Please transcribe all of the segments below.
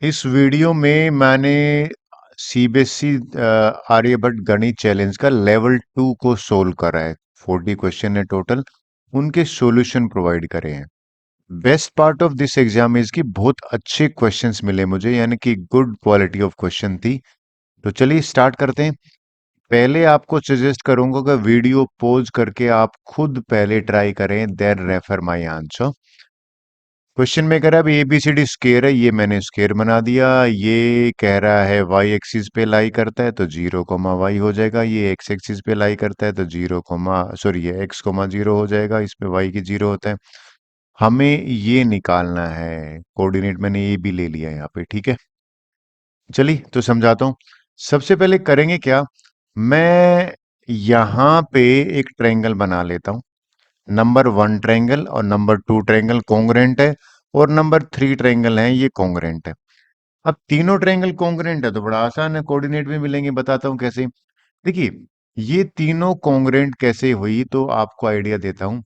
इस वीडियो में मैंने सीबीएसई आर्यभट्ट गणित चैलेंज का लेवल 2 को सोल्व करा है। 40 क्वेश्चन है टोटल। उनके सॉल्यूशन प्रोवाइड करे हैं। Best part of this exam is कि बहुत अच्छे क्वेश्चंस मिले मुझे, यानी कि गुड क्वालिटी ऑफ क्वेश्चन थी। तो चलिए स्टार्ट करते हैं। पहले आपको सजेस्ट करूंगा कि वीडियो पॉज करके आप खुद पहले ट्राई करें, then refer my answer. Question में कह रहा है अभी एबीसीडी स्केयर है, ये मैंने स्केयर बना दिया। ये कह रहा है वाई एक्सिस पे लाई करता है तो 0, y हो जाएगा। ये एक्स एक्सिस पे लाई करता है तो 0, ये x, 0 हो जाएगा। इस पे y की 0 होता है। हमें ये निकालना है। कोऑर्डिनेट मैंने ये भी ले लिया यहाँ पे, ठीक है। चलिए तो समझाता हूँ। सबसे पहले करेंगे क्या, मैं यहाँ पे एक ट्रायंगल बना लेता हूँ। नंबर 1 ट्रायंगल और नंबर 2 ट्रायंगल कॉन्ग्रुएंट है, और नंबर 3 ट्रायंगल है ये कॉन्ग्रुएंट है। अब तीनों ट्रायंगल कॉन्ग्रुएंट है तो बड़ा आसान है, कोऑर्डिनेट भी मिलेंगे। बताता हूँ कैसे। देखिए, ये तीनों कॉन्ग्रुएंट कैसे हुई तो आपको आइडिया देता हूँ।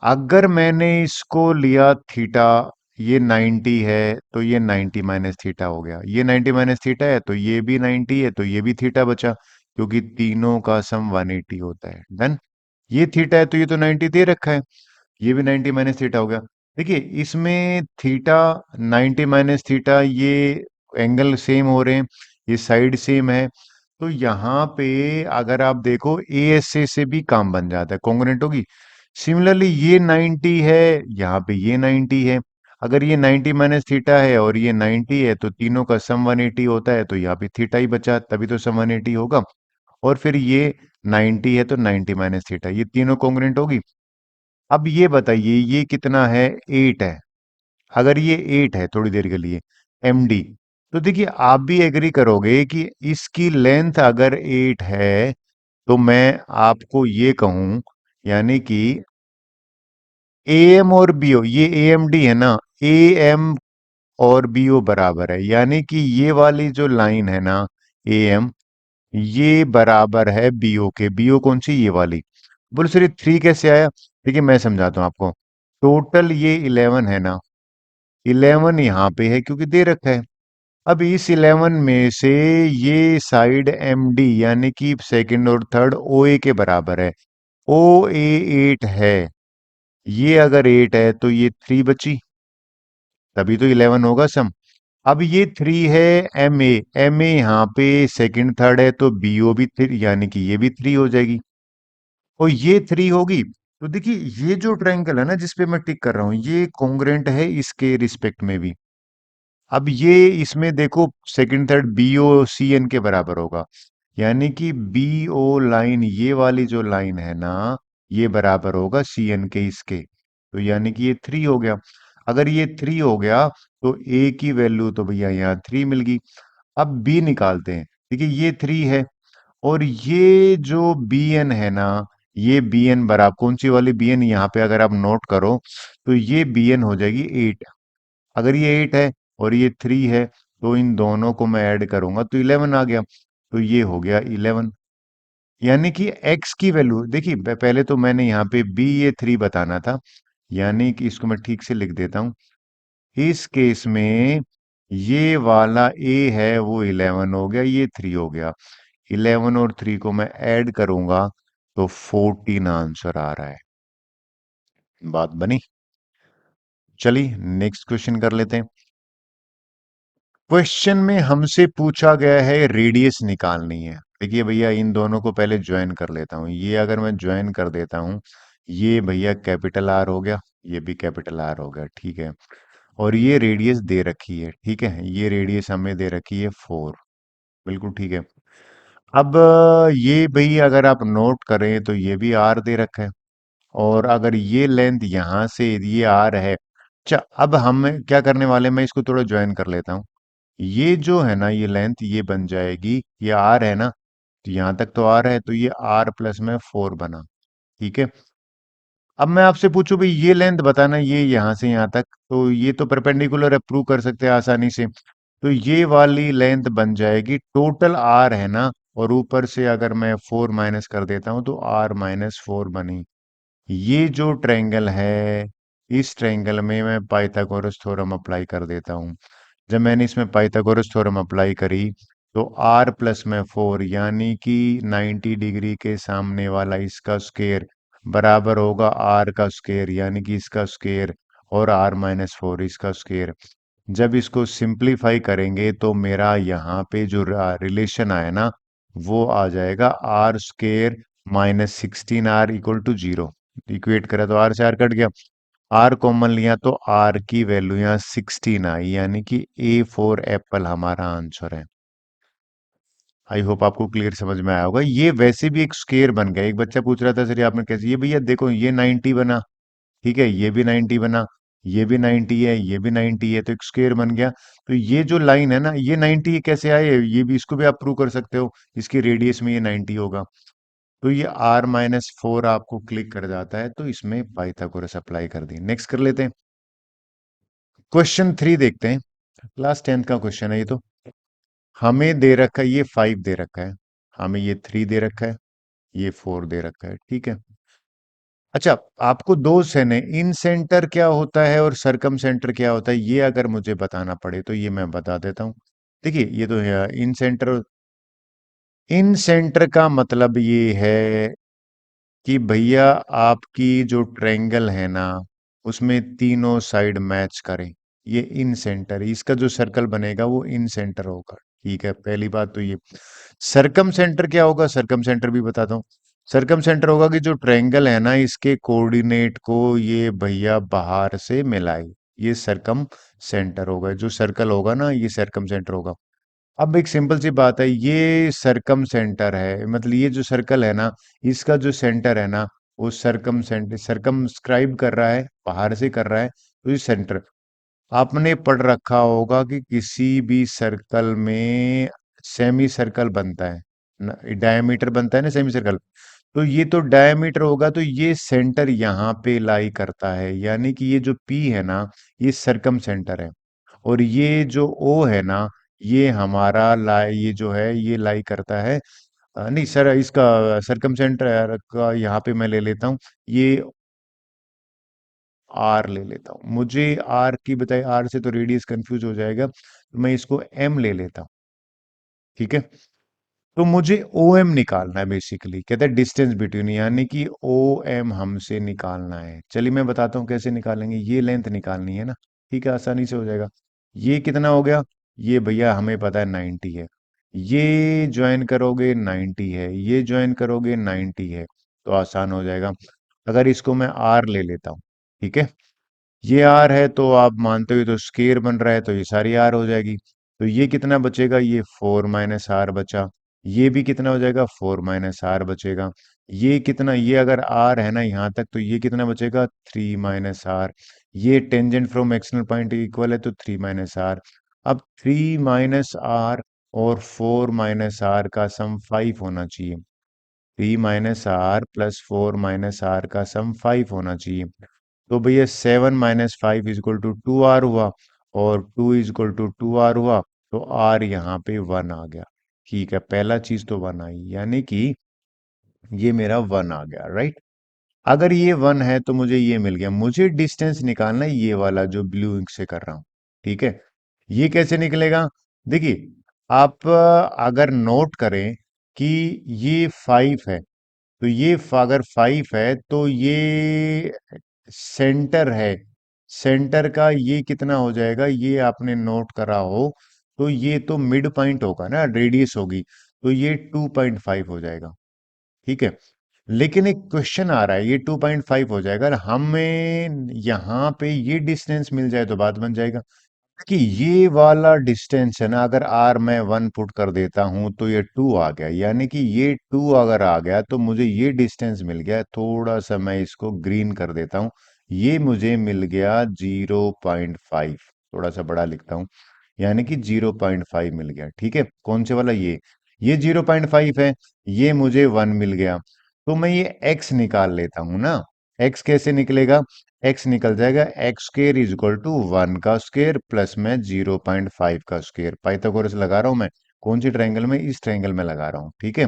अगर मैंने इसको लिया थीटा, ये 90 है तो ये 90 माइनस थीटा हो गया। ये 90 माइनस थीटा है तो ये भी 90 है तो ये भी थीटा बचा, क्योंकि तीनों का सम 180 होता है। डन। ये थीटा है तो ये तो 90 दे रखा है, ये भी 90 माइनस थीटा हो गया। देखिए, इसमें थीटा 90 माइनस थीटा, ये एंगल सेम हो रहे हैं, ये साइड सेम है। तो यहाँ पे अगर आप देखो ए एस से भी काम बन जाता है, कॉन्ग्रुएंट होगी। सिमिलरली ये 90 है, यहाँ पे ये 90 है। अगर ये 90 माइनस थीटा है और ये 90 है तो तीनों का सम 180 होता है, तो यहाँ पे थीटा ही बचा, तभी तो सम 180 होगा। और फिर ये 90 है तो 90 माइनस थीटा, ये तीनों कॉन्ग्रुएंट होगी। अब ये बताइए ये कितना है, 8 है। अगर ये 8 है थोड़ी देर के लिए एम डी, तो देखिए आप भी एग्री करोगे कि इसकी लेंथ अगर 8 है तो मैं आपको ये कहूं, यानी कि ए एम और बी ओ, ये ए एम डी है ना, ए एम और बी ओ बराबर है, यानी कि ये वाली जो लाइन है ना, ए एम, ये बराबर है बी ओ के। बी ओ कौन सी, ये वाली। बोले सर ये 3 कैसे आया। देखिए मैं समझाता हूँ आपको। टोटल ये 11 है ना, 11 यहाँ पे है क्योंकि दे रखा है। अब इस 11 में से ये साइड एम डी, यानी कि सेकंड और थर्ड ओ ए के बराबर है। ओ ए 8 है, ये अगर 8 है तो ये 3 बची, तभी तो 11 होगा सम। अब ये 3 है एम ए, एम ए यहाँ पे सेकंड थर्ड है तो बी ओ भी 3, यानी कि ये भी 3 हो जाएगी। और ये 3 होगी तो देखिए ये जो ट्रायंगल है ना जिसपे मैं टिक कर रहा हूं, ये कॉन्ग्रुएंट है इसके रिस्पेक्ट में भी। अब ये इसमें देखो second third B O C N के बराबर होगा, यानी कि बी ओ लाइन, ये वाली जो लाइन है ना, ये बराबर होगा सी एन के इसके। तो यानी कि ये 3 हो गया। अगर ये 3 हो गया तो ए की वैल्यू तो भैया यहाँ 3 मिल गई। अब बी निकालते हैं। देखिए ये 3 है, और ये जो बी एन है ना, ये बी एन बराबर कौन सी वाली बी एन, यहाँ पे अगर आप नोट करो तो ये बी एन हो जाएगी 8। अगर ये 8 है और ये 3 है तो इन दोनों को मैं ऐड करूंगा तो 11 आ गया। तो ये हो गया 11, यानी कि x की वैल्यू देखिए, पहले तो मैंने यहाँ पे b ये 3 बताना था, यानी कि इसको मैं ठीक से लिख देता हूँ। इस केस में ये वाला a है वो 11 हो गया, ये 3 हो गया। 11 और 3 को मैं ऐड करूंगा तो 14 आंसर आ रहा है। बात बनी। चलिए नेक्स्ट क्वेश्चन कर लेते हैं। क्वेश्चन में हमसे पूछा गया है रेडियस निकालनी है। देखिए भैया इन दोनों को पहले ज्वाइन कर लेता हूं। ये अगर मैं ज्वाइन कर देता हूं, ये भैया कैपिटल आर हो गया, ये भी कैपिटल आर हो गया, ठीक है। और ये रेडियस दे रखी है, ठीक है, ये रेडियस हमें दे रखी है 4। बिल्कुल ठीक है। अब ये भाई अगर आप नोट करें तो ये भी आर दे रखा है, और अगर ये लेंथ यहां से ये आर है। अच्छा, अब हम क्या करने वाले हैं, मैं इसको थोड़ा ज्वाइन कर लेता हूँ। ये जो है ना, ये लेंथ ये बन जाएगी, ये आर है ना, तो यहां तक तो आर है, तो ये आर प्लस में 4 बना, ठीक है। अब मैं आपसे पूछूं भाई ये लेंथ बताना, ये यहां से यहां तक, तो ये तो परपेंडिकुलर है, प्रूव कर सकते हैं आसानी से। तो ये वाली लेंथ बन जाएगी, टोटल आर है ना, और ऊपर से अगर मैं 4 माइनस कर देता हूं तो r-4 बनी। ये जो ट्रायंगल है, इस ट्रायंगल में मैं पाइथागोरस थ्योरम अप्लाई कर देता हूं। जब मैंने इसमें पाइथागोरस थ्योरम अप्लाई करी तो आर प्लस में फोर यानी कि 90 डिग्री के सामने वाला इसका स्क्वायर बराबर होगा आर का स्क्वायर यानी कि इसका स्क्वायर और आर माइनस फोर इसका स्क्वायर। जब इसको सिंप्लीफाई करेंगे तो मेरा यहाँ पे जो रिलेशन आया ना वो आ जाएगा R square minus 16 R equal to zero. Equate करा तो आर से आर कट गया, आर कॉमन लिया तो आर की वैल्यू यहाँ 16 आई यानी कि ए फॉर एप्पल हमारा आंसर है। आई होप आपको क्लियर समझ में आया होगा। ये वैसे भी एक स्क्वायर बन गया। एक बच्चा पूछ रहा था सर ये आपने कैसे, ये भैया देखो ये 90 बना, ठीक है, ये भी 90 बना, ये भी 90 है, ये भी 90 है, तो एक स्क्वायर बन गया। तो ये जो लाइन है ना ये 90 कैसे आए, ये भी इसको भी आप प्रूव कर सकते हो, इसकी रेडियस में ये 90 होगा। तो ये आर माइनस फोर आपको क्लिक कर जाता है, तो इसमें पाइथागोरस अप्लाई कर दी। नेक्स्ट कर लेते हैं, क्वेश्चन 3 देखते हैं। क्लास 10th का क्वेश्चन है ये तो। हमें दे रखा है ये 5 दे रखा है, हमें ये 3 दे रखा है, ये 4 दे रखा है, ठीक है। अच्छा, आपको दो सेन है, इन सेंटर क्या होता है और सरकम सेंटर क्या होता है ये अगर मुझे बताना पड़े तो ये मैं बता देता हूँ। देखिए ये तो है इन सेंटर। इन सेंटर का मतलब ये है कि भैया आपकी जो ट्रायंगल है ना उसमें तीनों साइड मैच करें, ये इन सेंटर, इसका जो सर्कल बनेगा वो इन सेंटर होगा। ठीक है, पहली बात तो ये। सरकम सेंटर क्या होगा, सरकम सेंटर भी बताता हूँ। सरकम सेंटर होगा कि जो ट्रायंगल है ना इसके कोऑर्डिनेट को ये भैया बाहर से मिलाए, ये सरकम सेंटर होगा। जो सर्कल होगा ना ये सरकम सेंटर होगा। अब एक सिंपल सी बात है, ये सरकम सेंटर है मतलब ये जो सर्कल है ना इसका जो सेंटर है ना वो सरकम सेंटर सरकमस्क्राइब कर रहा है, बाहर से कर रहा है, तो ये सेंटर। आपने पढ़ रखा होगा कि किसी भी सर्कल में सेमी सर्कल बनता है, डायमीटर बनता है ना सेमी सर्कल। तो ये तो डायमीटर होगा, तो ये सेंटर यहाँ पे लाई करता है यानी कि ये जो पी है ना ये सरकम सेंटर है। और ये जो ओ है ना ये हमारा लाई, ये जो है ये लाई करता है नहीं सर इसका सरकम सेंटर का यहाँ पे मैं ले लेता हूँ, ये आर ले लेता हूँ। मुझे आर की बजाय आर से तो रेडियस कंफ्यूज हो जाएगा, तो मैं इसको एम ले लेता हूँ, ठीक है। तो मुझे ओ एम निकालना है, बेसिकली कहते हैं डिस्टेंस बिटवीन, यानी कि ओ एम हमसे निकालना है। चलिए मैं बताता हूँ कैसे निकालेंगे, ये लेंथ निकालनी है ना, ठीक है, आसानी से हो जाएगा। ये कितना हो गया, ये भैया हमें पता है 90 है, ये ज्वाइन करोगे 90 है, ये ज्वाइन करोगे 90 है, तो आसान हो जाएगा। अगर इसको मैं आर ले लेता हूँ, ठीक है, ये आर है तो आप मानते हो तो स्केयर बन रहा है तो ये सारी आर हो जाएगी। तो ये कितना बचेगा, ये फोर माइनस आर बचा। ये भी कितना हो जाएगा, फोर माइनस आर बचेगा। ये कितना, ये अगर आर है ना यहाँ तक तो ये कितना बचेगा, थ्री माइनस आर। ये tangent from external point equal है तो थ्री माइनस आर। अब थ्री माइनस आर और फोर माइनस आर का सम फाइव होना चाहिए। Three minus R plus four minus R का सम फाइव होना चाहिए। तो भैया seven minus five is equal to two R हुआ, और two is equal to two R हुआ, तो आर यहाँ पे वन आ गया। ठीक है, पहला चीज तो वन आई यानी कि ये मेरा वन आ गया, राइट। अगर ये वन है तो मुझे ये मिल गया। मुझे डिस्टेंस निकालना है ये वाला जो ब्लू इंक से कर रहा हूं, ठीक है। ये कैसे निकलेगा, देखिए आप अगर नोट करें कि ये फाइव है, तो ये अगर फाइव है तो ये सेंटर है, सेंटर का ये कितना हो जाएगा, ये आपने नोट करा हो तो ये तो मिड पॉइंट होगा ना, रेडियस होगी, तो ये 2.5 हो जाएगा, ठीक है। लेकिन एक क्वेश्चन आ रहा है, ये 2.5 हो जाएगा, अगर हमें यहाँ पे ये डिस्टेंस मिल जाए तो बात बन जाएगा कि ये वाला डिस्टेंस है ना, अगर आर मैं वन पुट कर देता हूं तो ये टू आ गया, यानी कि ये टू अगर आ गया तो मुझे ये डिस्टेंस मिल गया। थोड़ा सा मैं इसको ग्रीन कर देता हूं, ये मुझे मिल गया 0.5, थोड़ा सा बड़ा लिखता हूं, यानी कि 0.5 मिल गया, ठीक है। कौन से वाला, ये 0.5 है, ये मुझे वन मिल गया। तो मैं ये एक्स निकाल लेता हूं ना, एक्स कैसे निकलेगा, एक्स निकल जाएगा X square is equal to one का स्क्र प्लस में 0.5 का स्क्र। पाइथागोरस लगा रहा हूं मैं, कौन सी ट्रायंगल में, इस ट्रायंगल में लगा रहा हूं, ठीक है।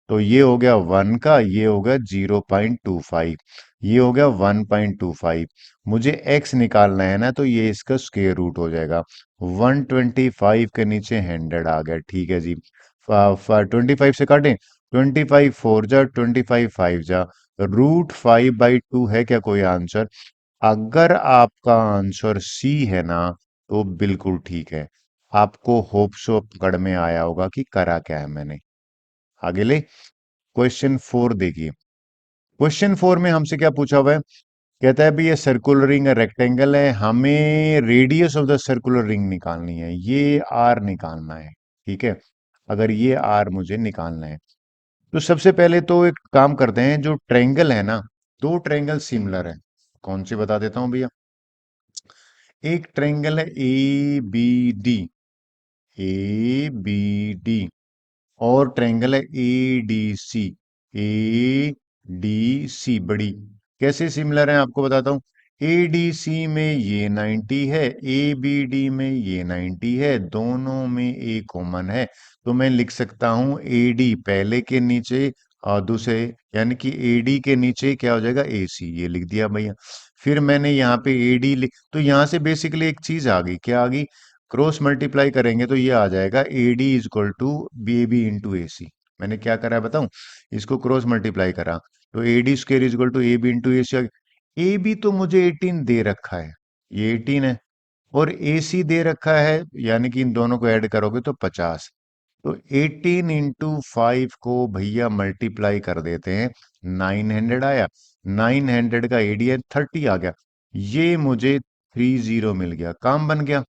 तो ये हो गया 1 का, ये हो गया 0.25, ये हो गया 1.25। मुझे x निकालना है ना, तो ये इसका स्क्वायर रूट हो जाएगा। 125 के नीचे 100 आ गया, ठीक है जी। 25 से काटें, 25 4 जा, 25 5 जा, √5/2 है क्या कोई आंसर? अगर आपका आंसर सी है ना, तो बिल्कुल ठीक है। आपको होप सो पकड़ में आया होगा कि करा क्या है मैंने। आगे ले, क्वेश्चन 4 देखिए। क्वेश्चन 4 में हमसे क्या पूछा हुआ है? कहता है भी ये सर्कुलर रिंग रेक्टेंगल है, हमें radius of the circular ring निकालनी है, ये आर निकालना है। ठीक है, अगर ये आर मुझे निकालना है, तो सबसे पहले तो एक काम करते हैं, जो ट्रायंगल है ना, दो ट्रायंगल सिमिलर है। कौन से बता देता हूं भैया। एक ट्रायंगल है ए बी डी, और ट्रायंगल है ए डी सी बड़ी। कैसे सिमिलर है आपको बताता हूँ। ए डी सी में ये 90 है, ए बी डी में ये 90 है, दोनों में ए कॉमन है। तो मैं लिख सकता हूँ ए डी पहले के नीचे और दूसरे, यानी कि ए डी के नीचे क्या हो जाएगा, ए सी, ये लिख दिया भैया। फिर मैंने यहाँ पे ए डी लिख, तो यहाँ से बेसिकली एक चीज आ गई, क्या आ गई, क्रॉस मल्टीप्लाई करेंगे तो ये आ जाएगा A D is equal to B B into A C. मैंने क्या करा है बताऊं, इसको क्रॉस मल्टीप्लाई करा, तो A D square is equal to A B into A C. A B तो मुझे 18 दे रखा है, ये 18 है, और ए सी दे रखा है, यानी कि इन दोनों को ऐड करोगे तो 50। तो 18 इंटू 5 को भैया मल्टीप्लाई कर देते हैं, 900 आया। 900 का एडी 30 आ गया। ये मुझे 30 मिल गया, काम बन गया।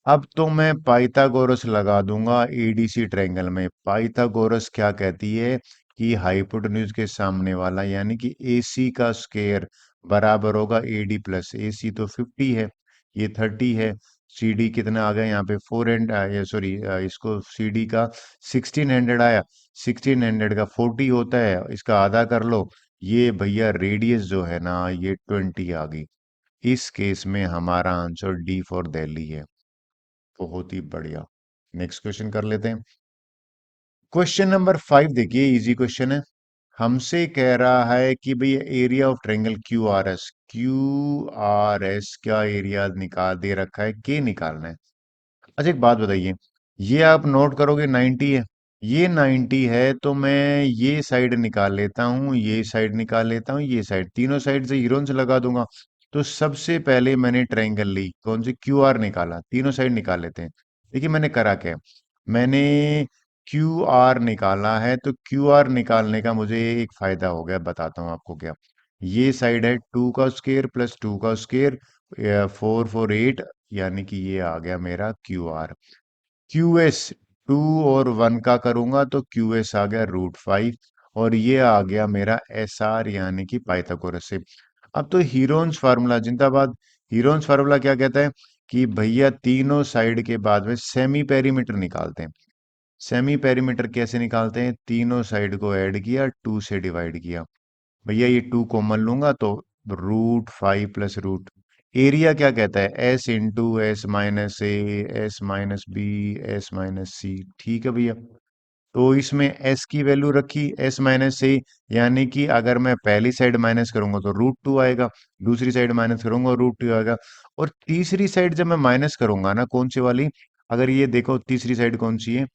अब तो मैं पाइथागोरस लगा दूंगा एडीसी ट्रायंगल में। पाइथागोरस क्या कहती है कि हाइपोटेन्यूज के सामने वाला, यानी कि एसी का स्क्वायर बराबर होगा एडी प्लस एसी, तो 50 है, ये 30 है। सीडी कितना आ गया यहाँ पे, 400, ये सॉरी, इसको सीडी का 1600 आया। 1600 का 40 होता है, इसका आधा कर लो। ये भैया रेडियस जो है ना, ये 20 आ गई। इस केस में हमारा आंसर डी फॉर दिल्ली है। बहुत ही बढ़िया। नेक्स्ट क्वेश्चन कर लेते हैं। क्वेश्चन नंबर 5 देखिए, इजी क्वेश्चन है। हमसे कह रहा है कि भाई area of triangle Q R S क्या एरिया निकाल दे रखा है, के निकालना है। अच्छा एक बात बताइए, ये आप नोट करोगे 90 है, ये 90 है, तो मैं ये साइड निकाल लेता हूँ, ये साइड निकाल लेता हूँ, ये साइड, तीनों साइड से हीरोन से लगा दूंगा। तो सबसे पहले मैंने ट्रायंगल ली, कौन सी, क्यू आर निकाला, तीनों साइड निकाल लेते हैं। देखिए मैंने करा क्या है? मैंने क्यू आर निकाला है, तो क्यू आर निकालने का मुझे एक फायदा हो गया, बताता हूँ आपको क्या। ये साइड है 2 का स्क्वायर प्लस 2 का स्क्वायर, 4 4 8, यानी कि ये आ गया मेरा क्यू आर। क्यू एस 2 और 1 का करूंगा तो क्यू एस आ गया √5, और ये आ गया मेरा एस आर, यानी कि पाइथागोरस से। अब तो हीरोन्स फार्मूला जिंदाबाद। हीरोन्स फार्मूला क्या कहता है कि भैया तीनों साइड के बाद में सेमी पेरीमीटर निकालते हैं। सेमी पेरीमीटर कैसे निकालते हैं, तीनों साइड को ऐड किया, 2 से डिवाइड किया। भैया ये 2 कॉमन लूंगा तो √5 प्लस रूट, एरिया क्या कहता है, S into S minus A, S minus B, S minus C. ठीक है भैया, तो इसमें एस की वैल्यू रखी, एस माइनस ए, यानी कि अगर मैं पहली साइड माइनस करूंगा तो √2 आएगा, दूसरी साइड माइनस करूंगा √2 आएगा, और तीसरी साइड जब मैं माइनस करूंगा ना, कौन सी वाली, अगर ये देखो तीसरी साइड कौन सी है,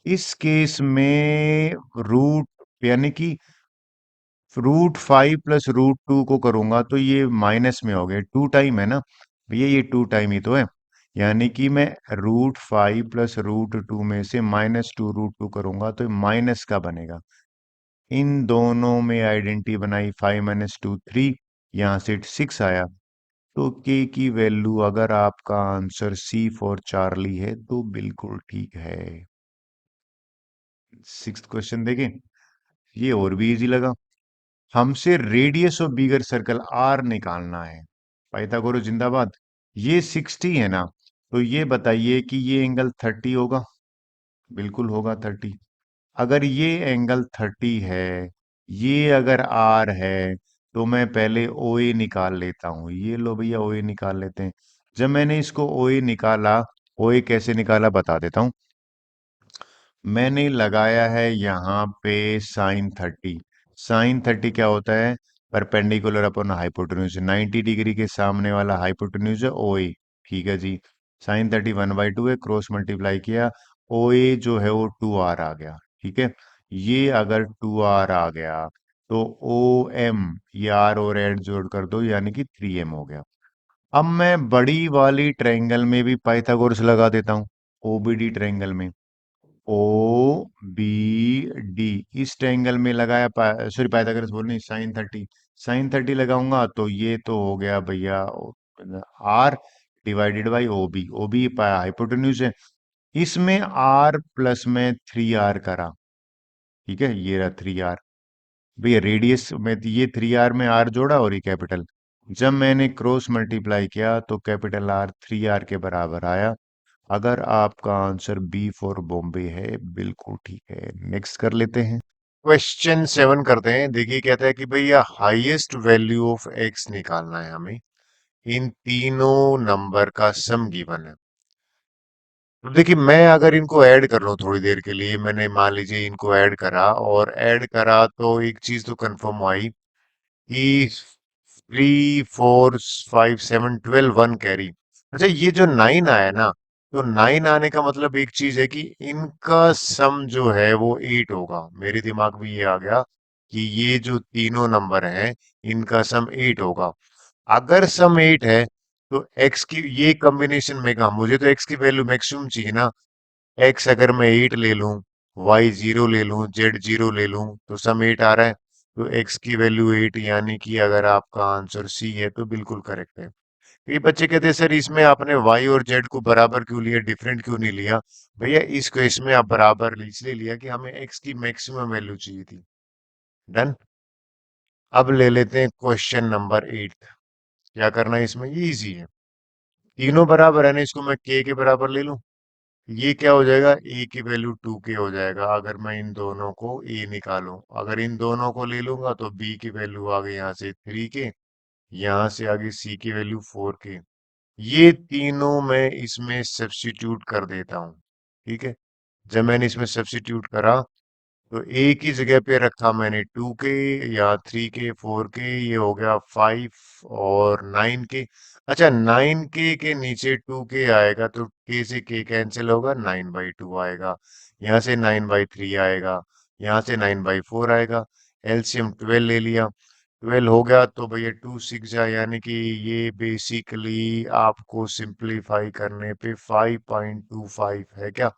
इस केस में रूट, यानी कि √5 प्लस √2 को करूंगा तो ये माइनस में हो गए, 2 टाइम है ना भैया, ये 2 टाइम ही तो है। यानी कि मैं √5 प्लस √2 में से -2 √2 करूंगा तो माइनस का बनेगा। इन दोनों में आइडेंटिटी बनाई, 5 - 2 3, यहां से 6 आया। तो के की वैल्यू, अगर आपका आंसर सी फॉर चार्ली है तो बिल्कुल ठीक है। 6th क्वेश्चन देखें, ये और भी इजी लगा। हमसे radius of bigger circle R निकालना है। पाइथागोरस जिंदाबाद। ये 60 है ना, तो ये बताइए कि ये एंगल 30 होगा, बिल्कुल होगा 30। अगर ये एंगल 30 है, ये अगर आर है, तो मैं पहले ओ ए निकाल लेता हूं। ये लो भैया, ओ ए निकाल लेते हैं। जब मैंने इसको ओ ए निकाला, ओ ए कैसे निकाला बता देता हूं। मैंने लगाया है यहाँ पे sin 30। sin 30 क्या होता है? परपेंडिकुलर अपॉन हाइपोटेन्यूज, 90 डिग्री के सामने वाला हाइपोटेन्यूज है ओ ए। ठीक है जी। sin 30 1/2 है, क्रॉस मल्टीप्लाई किया, ओ ए जो है वो 2r आ गया। ठीक है। ये अगर 2r आ गया तो ओ एम, ये आर और एड जोड़ कर दो यानी कि 3m हो गया। अब मैं बड़ी वाली ट्रायंगल में भी पाइथागोरस लगा देता हूँ, ओबीडी ट्रायंगल में। ओ बी डी, इस ट्रायंगल में लगाया, सॉरी पाइथागोरस बोल नहीं, sin 30। sin 30 लगाऊंगा तो ये तो हो गया भैया R divided by O B. O B hypotenuse है। इसमें आर प्लस में 3r करा। ठीक है, ये रहा 3r। भैया रेडियस में तो ये 3r में r जोड़ा और ये कैपिटल, जब मैंने क्रॉस मल्टीप्लाई किया तो कैपिटल आर 3r के बराबर आया। अगर आपका आंसर बी फॉर बॉम्बे है, बिल्कुल ठीक है। नेक्स्ट कर लेते हैं, क्वेश्चन 7 करते हैं। देखिए कहता है कि भैया हाईएस्ट वैल्यू ऑफ एक्स निकालना है हमें, इन तीनों नंबर का सम गिवन है। तो देखिए मैं अगर इनको ऐड कर लूं थोड़ी देर के लिए, मैंने मान लीजिए इनको ऐड करा और ऐड करा तो एक चीज तो कंफर्म आई कि 3 4 5 7 12 1 कैरी। अच्छा ये जो 9 आया ना, तो 9 आने का मतलब एक चीज है कि इनका सम जो है वो 8 होगा। मेरे दिमाग में ये आ गया कि ये जो तीनों नंबर हैं इनका सम 8 होगा। अगर सम 8 है तो एक्स की ये कॉम्बिनेशन में कहा, मुझे तो एक्स की वैल्यू मैक्सिमम चाहिए ना। एक्स अगर मैं 8 ले लूं, वाई 0 ले लूं, जेड 0 ले लूं, तो सम 8 आ रहा है। तो एक्स की वैल्यू 8, यानी कि अगर आपका आंसर सी है तो बिल्कुल करेक्ट है। ये बच्चे कहते हैं सर इसमें आपने वाई और जेड को बराबर क्यों लिया, डिफरेंट क्यों नहीं लिया? भैया इसको इसमें आप बराबर इसलिए लिया कि हमें एक्स की मैक्सिमम वैल्यू चाहिए थी। डन। अब ले लेते हैं क्वेश्चन नंबर 8। क्या करना है इसमें, ये इजी है। तीनों बराबर है ना, इसको मैं के बराबर ले लूं। ये क्या हो जाएगा, ए की वैल्यू 2k हो जाएगा अगर मैं इन दोनों को ए निकालूं। अगर इन दोनों को ले लूंगा तो बी की वैल्यू आ गई यहाँ से 3k, यहाँ से आ गई सी की वैल्यू 4k। ये तीनों मैं इसमें सब्स्टिट्यूट कर देता हूँ। ठीक है। जब मैंने इसमें सब्स्टिट्यूट करा तो ए की जगह पे रखा मैंने 2k, या 3k 4k, ये हो गया 5 और 9k। अच्छा 9k के नीचे 2k आएगा तो k से k कैंसिल होगा, 9/2 आएगा। यहाँ से 9/3 आएगा, यहाँ से 9/4 आएगा। एलसीएम 12 ले लिया, 12 हो गया तो भैया 2 6 जा, यानी कि ये बेसिकली आपको सिंप्लीफाई करने पे 5.25 है क्या?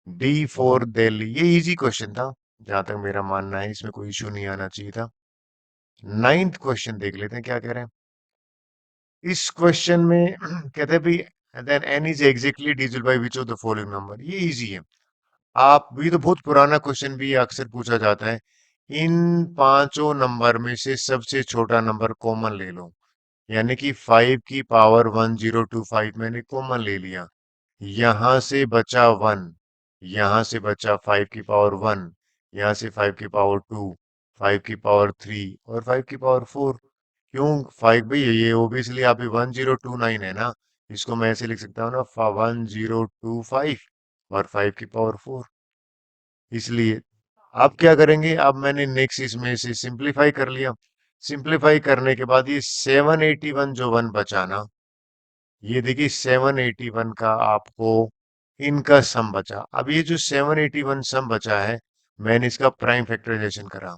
D for Delhi. ये इजी क्वेश्चन था, जहां तक मेरा मानना है इसमें कोई इशू नहीं आना चाहिए था। 9th क्वेश्चन देख लेते हैं क्या कह रहे हैं इस क्वेश्चन में। कहते हैं भाई then an is exactly divisible by which of the following number. ये इजी है। आप भी तो बहुत पुराना क्वेश्चन भी अक्सर पूछा जाता है, इन पांचों नंबर में से सबसे छोटा नंबर कॉमन ले लो। यानी कि 5 की पावर 1025 मैंने कॉमन ले लिया, यहां से बचा 1, यहां से बचा 5 की पावर 1, यहां से 5 की पावर 2, 5 की पावर 3 और 5 की पावर 4। क्यों 5 भाई, ये ओबियसली आप 1029 है ना, इसको मैं ऐसे लिख सकता हूँ ना, 1025 और 5 की पावर 4। इसलिए आप क्या करेंगे, अब मैंने नेक्स्ट इसमें से सिंप्लीफाई कर लिया। सिंप्लीफाई करने के बाद ये 781 जो वन बचा ना, ये देखिए 781 का आपको इनका सम बचा। अब ये जो 781 सम बचा है, मैंने इसका प्राइम फैक्टराइजेशन करा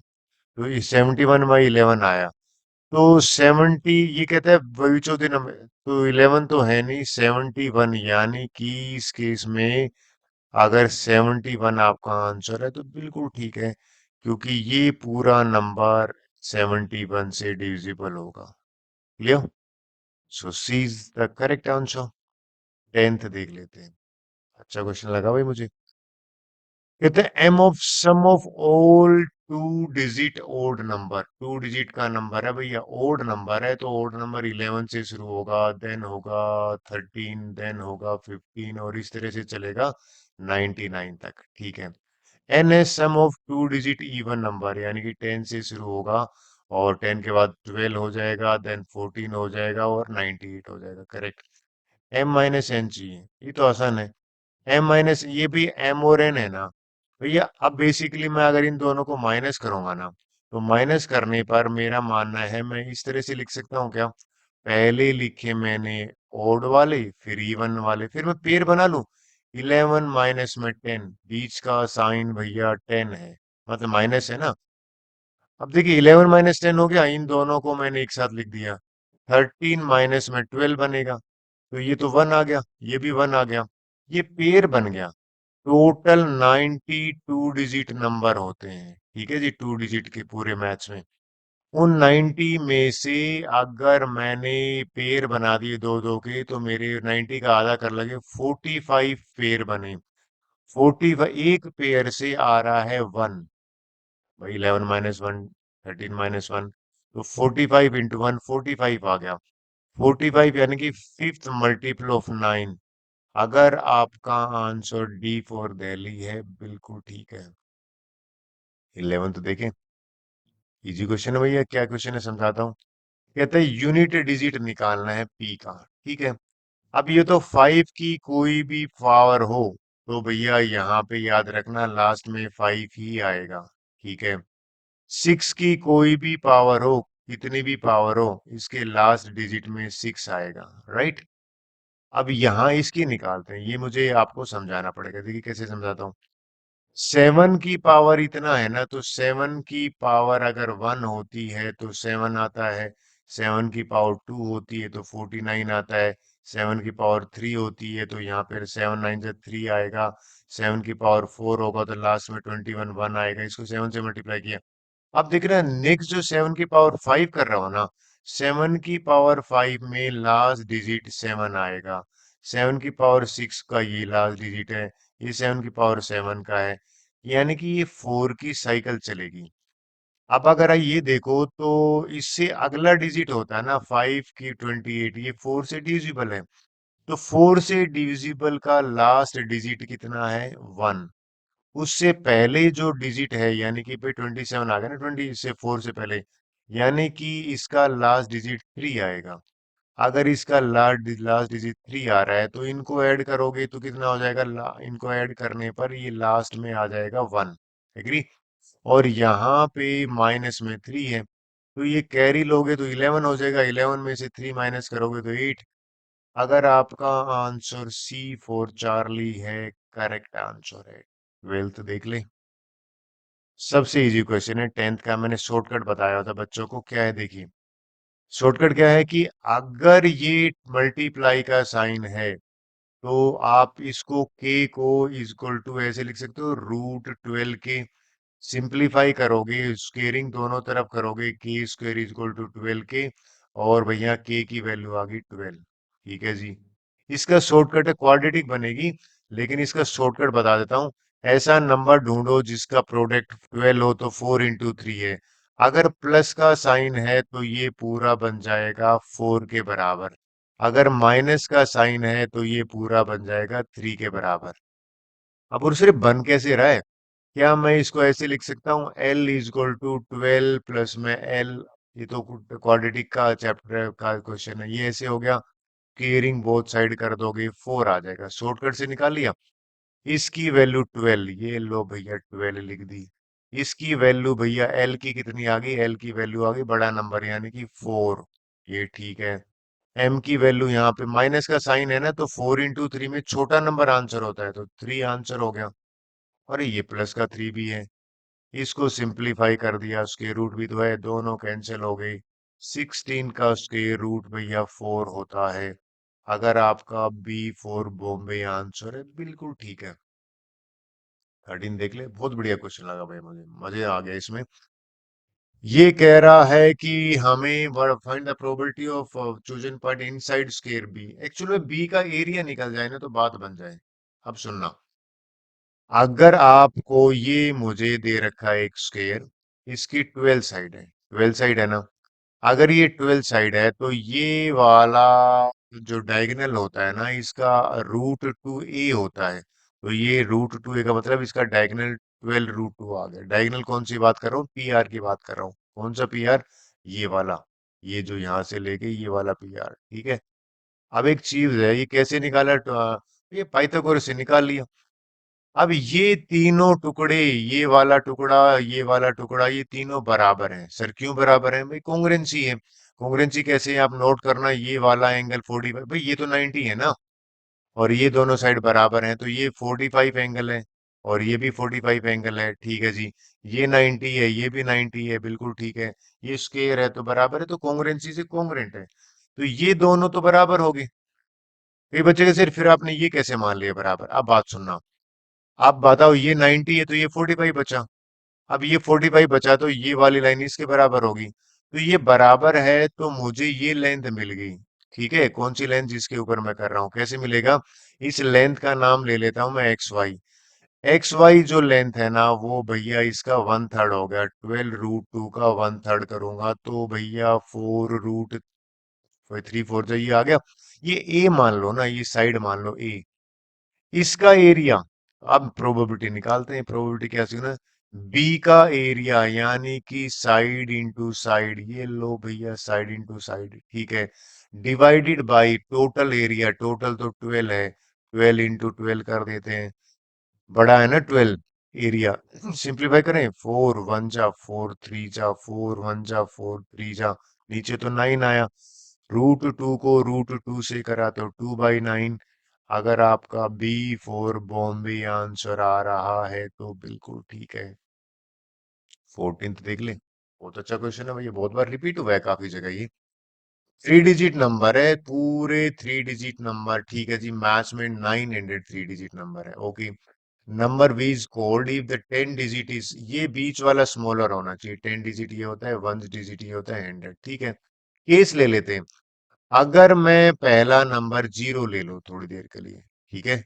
तो ये 71/11 आया। तो 70, ये कहता है वही चौथे नंबर, तो 11 तो है नहीं, 71, यानी कि इस केस में अगर 71 आपका आंसर है तो बिल्कुल ठीक है, क्योंकि ये पूरा नंबर 71 से डिविजिबल होगा। Clear? So C is the correct answer. 10th देख लेते हैं। अच्छा क्वेश्चन लगा भाई मुझे। कहते हैं M of sum of all 2 digit odd number. 2 digit का नंबर है भैया, ओड नंबर है तो ओड नंबर 11 से शुरू होगा, देन होगा 13, देन होगा 15 और इस तरह से चलेगा 99 तक। ठीक है। एन है सम ऑफ 2 डिजिट इवन नंबर, यानी कि 10 से शुरू होगा और 10 के बाद 12 हो जाएगा, देन 14 हो जाएगा और 98 हो जाएगा। करेक्ट। एम माइनस एन चाहिए, ये तो आसान है। एम माइनस, ये भी एम और एन है ना, भैया अब बेसिकली मैं अगर इन दोनों को माइनस करूंगा ना, तो माइनस करने पर मेरा मानना है मैं इस तरह से लिख सकता हूँ क्या, पहले लिखे मैंने ओड वाले, फिर इवन वाले, फिर मैं पेयर बना लूं। 11 - में 10, बीच का साइन भैया 10 है, मतलब माइनस है ना। अब देखिए 11 - 10 हो गया, इन दोनों को मैंने एक साथ लिख दिया। 13 - में 12 बनेगा, तो ये तो 1 आ गया, ये भी 1 आ गया, ये पेयर बन गया। टोटल 92 डिजिट नंबर होते हैं, ठीक है जी, 2 डिजिट के पूरे मैथ्स में। उन 90 में से अगर मैंने पेयर बना दिए दो दो के, तो मेरे 90 का आधा कर लगे, 45 पेयर बने। 45, एक पेयर से आ रहा है 1, भाई 11 - 1, 13 - 1, तो 45 × 1 45 आ गया। 45 यानी कि फिफ्थ मल्टीपल ऑफ 9। अगर आपका आंसर डी फॉर दिल्ली है, बिल्कुल ठीक है। 11 तो देखें, इजी क्वेश्चन है भैया, क्या क्वेश्चन है समझाता हूँ। कहते हैं यूनिट डिजिट निकालना है पी का, ठीक है। अब ये तो 5 की कोई भी पावर हो, तो भैया यहाँ पे याद रखना लास्ट में 5 ही आएगा, ठीक है। 6 की कोई भी पावर हो, कितनी भी पावर हो, इसके लास्ट डिजिट में 6 आएगा, राइट। अब यहाँ इसकी निकालते हैं, ये मुझे आपको समझाना पड़ेगा, देखिए कैसे समझाता हूँ। 7 की पावर इतना है ना, तो 7 की पावर अगर 1 होती है तो 7 आता है। 7 की पावर 2 होती है तो 49 आता है। 7 की पावर 3 होती है तो यहाँ पर 7 9 से 3 आएगा। 7 की पावर 4 होगा तो लास्ट में 21 1 आएगा, इसको 7 से मल्टीप्लाई किया। अब देख रहे हैं नेक्स्ट जो 7 की पावर 5 कर रहा हो ना, 7 की पावर 5 में लास्ट डिजिट 7 आएगा। 7 की पावर 6 का ये लास्ट डिजिट है, ये 7 की पावर 7 का है, यानी कि ये 4 की साइकिल चलेगी। अब अगर ये देखो तो इससे अगला डिजिट होता है ना 5 की 28, ये 4 से डिविजिबल है, तो 4 से डिविजिबल का लास्ट डिजिट कितना है, 1। उससे पहले जो डिजिट है, यानी कि पे 27 आ गया ना, 20 से 4 से पहले, यानी कि इसका लास्ट डिजिट 3 आएगा। अगर इसका लास्ट डिजिट 3 आ रहा है तो इनको ऐड करोगे तो कितना हो जाएगा, इनको ऐड करने पर ये लास्ट में आ जाएगा 1। एग्री। और यहाँ पे माइनस में 3 है, तो ये कैरी लोगे तो 11 हो जाएगा, 11 में से 3 माइनस करोगे तो 8। अगर आपका आंसर सी फॉर चार्ली है, करेक्ट आंसर है। वेल्थ देख ले, सबसे इजी क्वेश्चन है, 10th का, मैंने शॉर्टकट बताया था बच्चों को, क्या है देखिए। शॉर्टकट क्या है कि अगर ये मल्टीप्लाई का साइन है, तो आप इसको के को इक्वल टू ऐसे लिख सकते हो, √12 के। सिंप्लीफाई करोगे, स्क्वेयरिंग दोनों तरफ करोगे, के स्क्वेयर इक्वल टू 12 के, और भैया के की वैल्यू आ गई 12, ठीक है जी। इसका शॉर्टकट है, क्वाड्रेटिक बनेगी, लेकिन इसका शॉर्टकट बता देता हूँ। ऐसा नंबर ढूंढो जिसका प्रोडक्ट 12 हो तो 4 × 3 है। अगर प्लस का साइन है तो ये पूरा बन जाएगा 4 के बराबर। अगर माइनस का साइन है तो ये पूरा बन जाएगा 3 के बराबर। अब और सिर्फ बन कैसे रहा है, क्या मैं इसको ऐसे लिख सकता हूँ, L इक्वल टू 12 प्लस में L, ये तो क्वाड्रेटिक का चैप्टर का क्वेश्चन है, ये ऐसे हो गया। केयरिंग बोथ साइड कर दोगे 4 आ जाएगा, शॉर्टकट से निकाल लिया। इसकी वैल्यू 12, ये लो भैया 12 लिख दी। इसकी वैल्यू भैया L की कितनी आ गई, L की वैल्यू आ गई बड़ा नंबर यानी कि 4, ये ठीक है। M की वैल्यू यहाँ पे माइनस का साइन है ना, तो 4 × 3 में छोटा नंबर आंसर होता है, तो 3 आंसर हो गया। और ये प्लस का 3 भी है, इसको सिंप्लीफाई कर दिया, स्क्वायर रूट भी तो है, दोनों कैंसिल हो गई। 16 का स्क्वायर रूट भैया 4 होता है। अगर आपका बी फॉर बॉम्बे आंसर है, बिल्कुल ठीक है। 13 देख ले, बहुत बढ़िया क्वेश्चन लगा भाई, मुझे मजे आ गया इसमें। ये कह रहा है कि हमें find the probability of chosen point inside square B. Actually में बी का एरिया निकल जाए ना तो बात बन जाए। अब सुनना, अगर आपको ये मुझे दे रखा है एक स्क्वायर, इसकी 12 साइड है, 12 साइड है ना। अगर ये 12 साइड है तो ये वाला जो डायगोनल होता है ना, इसका √2a होता है, तो ये √2a का मतलब इसका डायगोनल 12 √2 आ गया। डायगोनल कौन सी बात कर रहा हूँ, पीआर की बात कर रहा हूँ। कौन सा पीआर, ये वाला, ये जो यहाँ से लेके ये वाला पीआर, ठीक है। अब एक चीज है, ये कैसे निकाला, ये पाइथागोरस से निकाल लिया। अब ये तीनों टुकड़े, ये वाला टुकड़ा, ये वाला टुकड़ा, ये तीनों बराबर हैं। सर क्यों बराबर हैं? भाई कॉन्ग्रुएंसी है। कॉन्ग्रुएंसी कैसे है आप नोट करना, ये वाला एंगल 45, भाई ये तो 90 है ना, और ये दोनों साइड बराबर हैं, तो ये 45 एंगल है, और ये भी 45 एंगल है, ठीक है जी। ये 90 है, ये भी 90 है, बिल्कुल ठीक है। ये स्क्वायर है तो बराबर है, तो कॉन्ग्रुएंसी से कॉन्ग्रुएंट है, तो ये दोनों तो बराबर हो गए। ये बच्चे के सिर्फ फिर आपने ये कैसे मान लिया बराबर? अब बात सुनना, आप बताओ, ये 90 है तो ये 45 बचा। अब ये 45 बचा तो ये वाली लाइन इसके बराबर होगी, तो ये बराबर है, तो मुझे ये लेंथ मिल गई। ठीक है, कौन सी लेंथ? जिसके ऊपर मैं कर रहा हूं, कैसे मिलेगा? इस लेंथ का नाम ले लेता हूं मैं एक्स वाई। एक्स वाई जो लेंथ है ना, वो भैया इसका 1/3 हो गया। 12√2 का 1/3 करूंगा तो भैया 4√3 4 जो ये आ गया। ये ए मान लो ना, ये साइड मान लो ए, इसका एरिया। अब प्रोबेबिलिटी निकालते हैं, प्रोबेबिलिटी क्या सी ना, बी का एरिया यानी कि साइड इंटू साइड, ये लो भैया साइड इंटू साइड, ठीक है, divided by total area, total तो 12 है, 12 इंटू 12 कर देते हैं, बड़ा है ना 12 एरिया। सिंप्लीफाई करें, 4 1 जा 4 3 जा 4 1 जा 4 3 जा, नीचे तो 9 आया, √2 को √2 से करा तो 2/9। अगर आपका B4 बॉम्बे आंसर आ रहा है तो बिल्कुल ठीक है। 14th देख ले, बहुत अच्छा क्वेश्चन है भैया, बहुत बार रिपीट हुआ है काफी जगह ये। 3 डिजिट नंबर है, पूरे 3 डिजिट नंबर, ठीक है जी, मैथ्स में 900 3 डिजिट नंबर है, okay. Number B is called if the 10 digit is, ये बीच वाला स्मॉलर होना चाहिए, 10 डिजिट ये होता है, 1 डिजिट ये होता है 100, ठीक है। केस ले लेते हैं, अगर मैं पहला नंबर 0 ले लूं थोड़ी देर के लिए, ठीक है,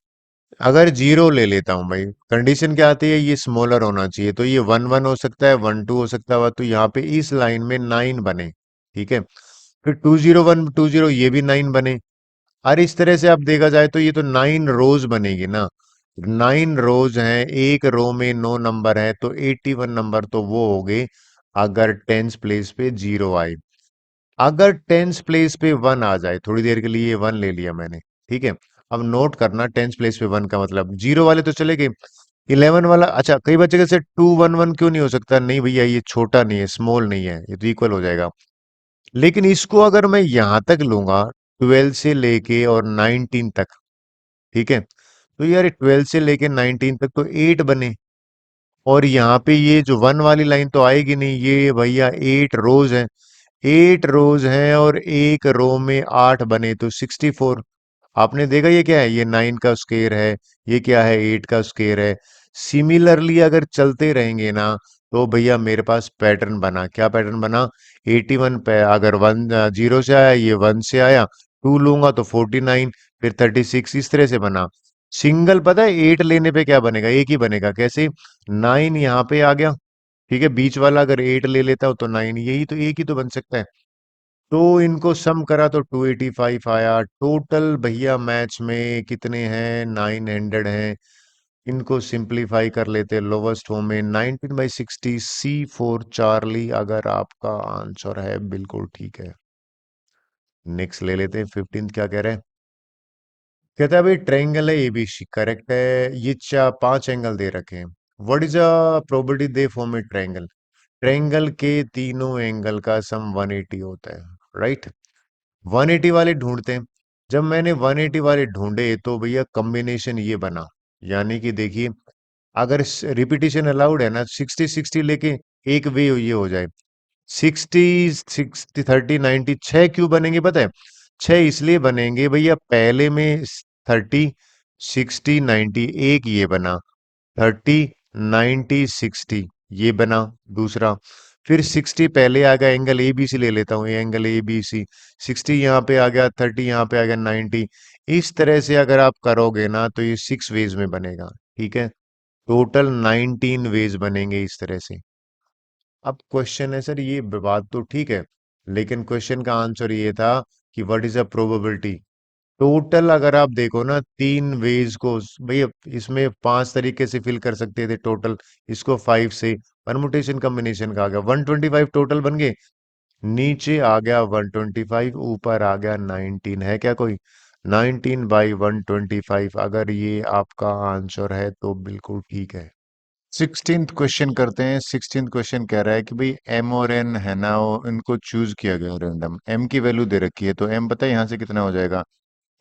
अगर 0 ले लेता हूं भाई, कंडीशन क्या आती है, ये स्मॉलर होना चाहिए, तो ये 1 1 हो सकता है, 1 2 हो सकता है, तो यहाँ पे इस लाइन में 9 बने, ठीक है। फिर 2 0 1 2 0 ये भी 9 बने। अरे इस तरह से आप देखा जाए तो ये तो 9 रोज बनेगी ना, 9 रोज हैं, एक रो में 9 नंबर है, तो 81 नंबर तो वो हो गए अगर टेंस प्लेस पे 0 आए। अगर टेंस प्लेस पे 1 आ जाए, थोड़ी देर के लिए 1 ले लिया मैंने, ठीक है, अब नोट करना टेंस प्लेस पे 1 का मतलब, 0 वाले तो चले गए, 11 वाला, अच्छा कई बच्चे कैसे 2 1 1 क्यों नहीं हो सकता? नहीं भैया ये छोटा नहीं है, स्मॉल नहीं है, ये तो इक्वल हो जाएगा। लेकिन इसको अगर मैं यहां तक लूंगा, 12 से लेके और 19 तक, ठीक है, तो यार 12 से लेके 19 तक तो 8 बने, और यहाँ पे ये जो 1 वाली लाइन तो आएगी नहीं, ये भैया 8 रोज हैं, 8 रोज हैं और एक रो में 8 बने तो 64। आपने देखा ये क्या है, ये 9 का स्क्वायर है, ये क्या है, 8 का स्क्वायर है। सिमिलरली अगर चलते रहेंगे ना, तो भैया मेरे पास पैटर्न बना, क्या पैटर्न बना, 81 पे अगर 1 0 से आया, ये 1 से आया, 2 लूंगा तो 49, फिर 36, इस तरह से बना। सिंगल पता है 8 लेने पे क्या बनेगा, एक ही बनेगा, कैसे, 9 यहाँ पे आ गया, ठीक है, बीच वाला अगर 8 ले लेता हो तो 9, यही तो एक ही तो बन सकता है। तो इनको सम करा तो 285 आया, टोटल भैया मैच में कितने हैं, 900 हैं। इनको सिंप्लीफाई कर लेते, लोवेस्ट फॉर्म में 19/60, C4 चार्ली अगर आपका आंसर है, बिल्कुल ठीक है। नेक्स्ट ले लेते हैं, 15th क्या कह रहे हैं, कहता है भाई ट्रायंगल है एबीसी, करेक्ट है, ये 5 एंगल दे रखे हैं, what is a probability they form A triangle, triangle के तीनों एंगल का सम 180 होता है, राइट। 180 वाले ढूंढते हैं, जब मैंने 180 वाले ढूंढे तो भैया कॉम्बिनेशन ये बना, यानी कि देखिए, अगर रिपीटिशन अलाउड है ना, 60 60 लेके एक वे ये हो जाए, 60 60 30 90, 6 क्यों बनेंगे पता है? 6 इसलिए बनेंगे भैया, पहले में 30 60 90 एक ये बना, 30 90 60 ये बना दूसरा, फिर 60 पहले आ गया, एंगल ए बी सी ले लेता हूँ, ये एंगल ए बी सी, 60 यहाँ पे आ गया, 30 यहाँ पे आ गया, 90, इस तरह से अगर आप करोगे ना तो ये 6 वेज में बनेगा, ठीक है, टोटल 19 वेज बनेंगे इस तरह से। अब क्वेश्चन है सर, ये बात तो ठीक है, लेकिन क्वेश्चन का आंसर ये था कि what is a probability, total अगर आप देखो ना 3 वेज को, भैया इसमें 5 तरीके से फिल कर सकते थे टोटल, इसको 5 से परमुटेशन कॉम्बिनेशन का आ गया, 125 टोटल बन गए, नीचे आ गया 125, ऊपर आ गया 19, है क्या कोई? 19/125, अगर ये आपका आंसर है तो बिल्कुल ठीक है। 16th क्वेश्चन करते हैं। 16th क्वेश्चन कह रहा है कि भाई एम और एन है ना, इनको चूज किया गया रैंडम। एम की वैल्यू दे रखी है, तो एम पता है यहाँ से कितना हो जाएगा।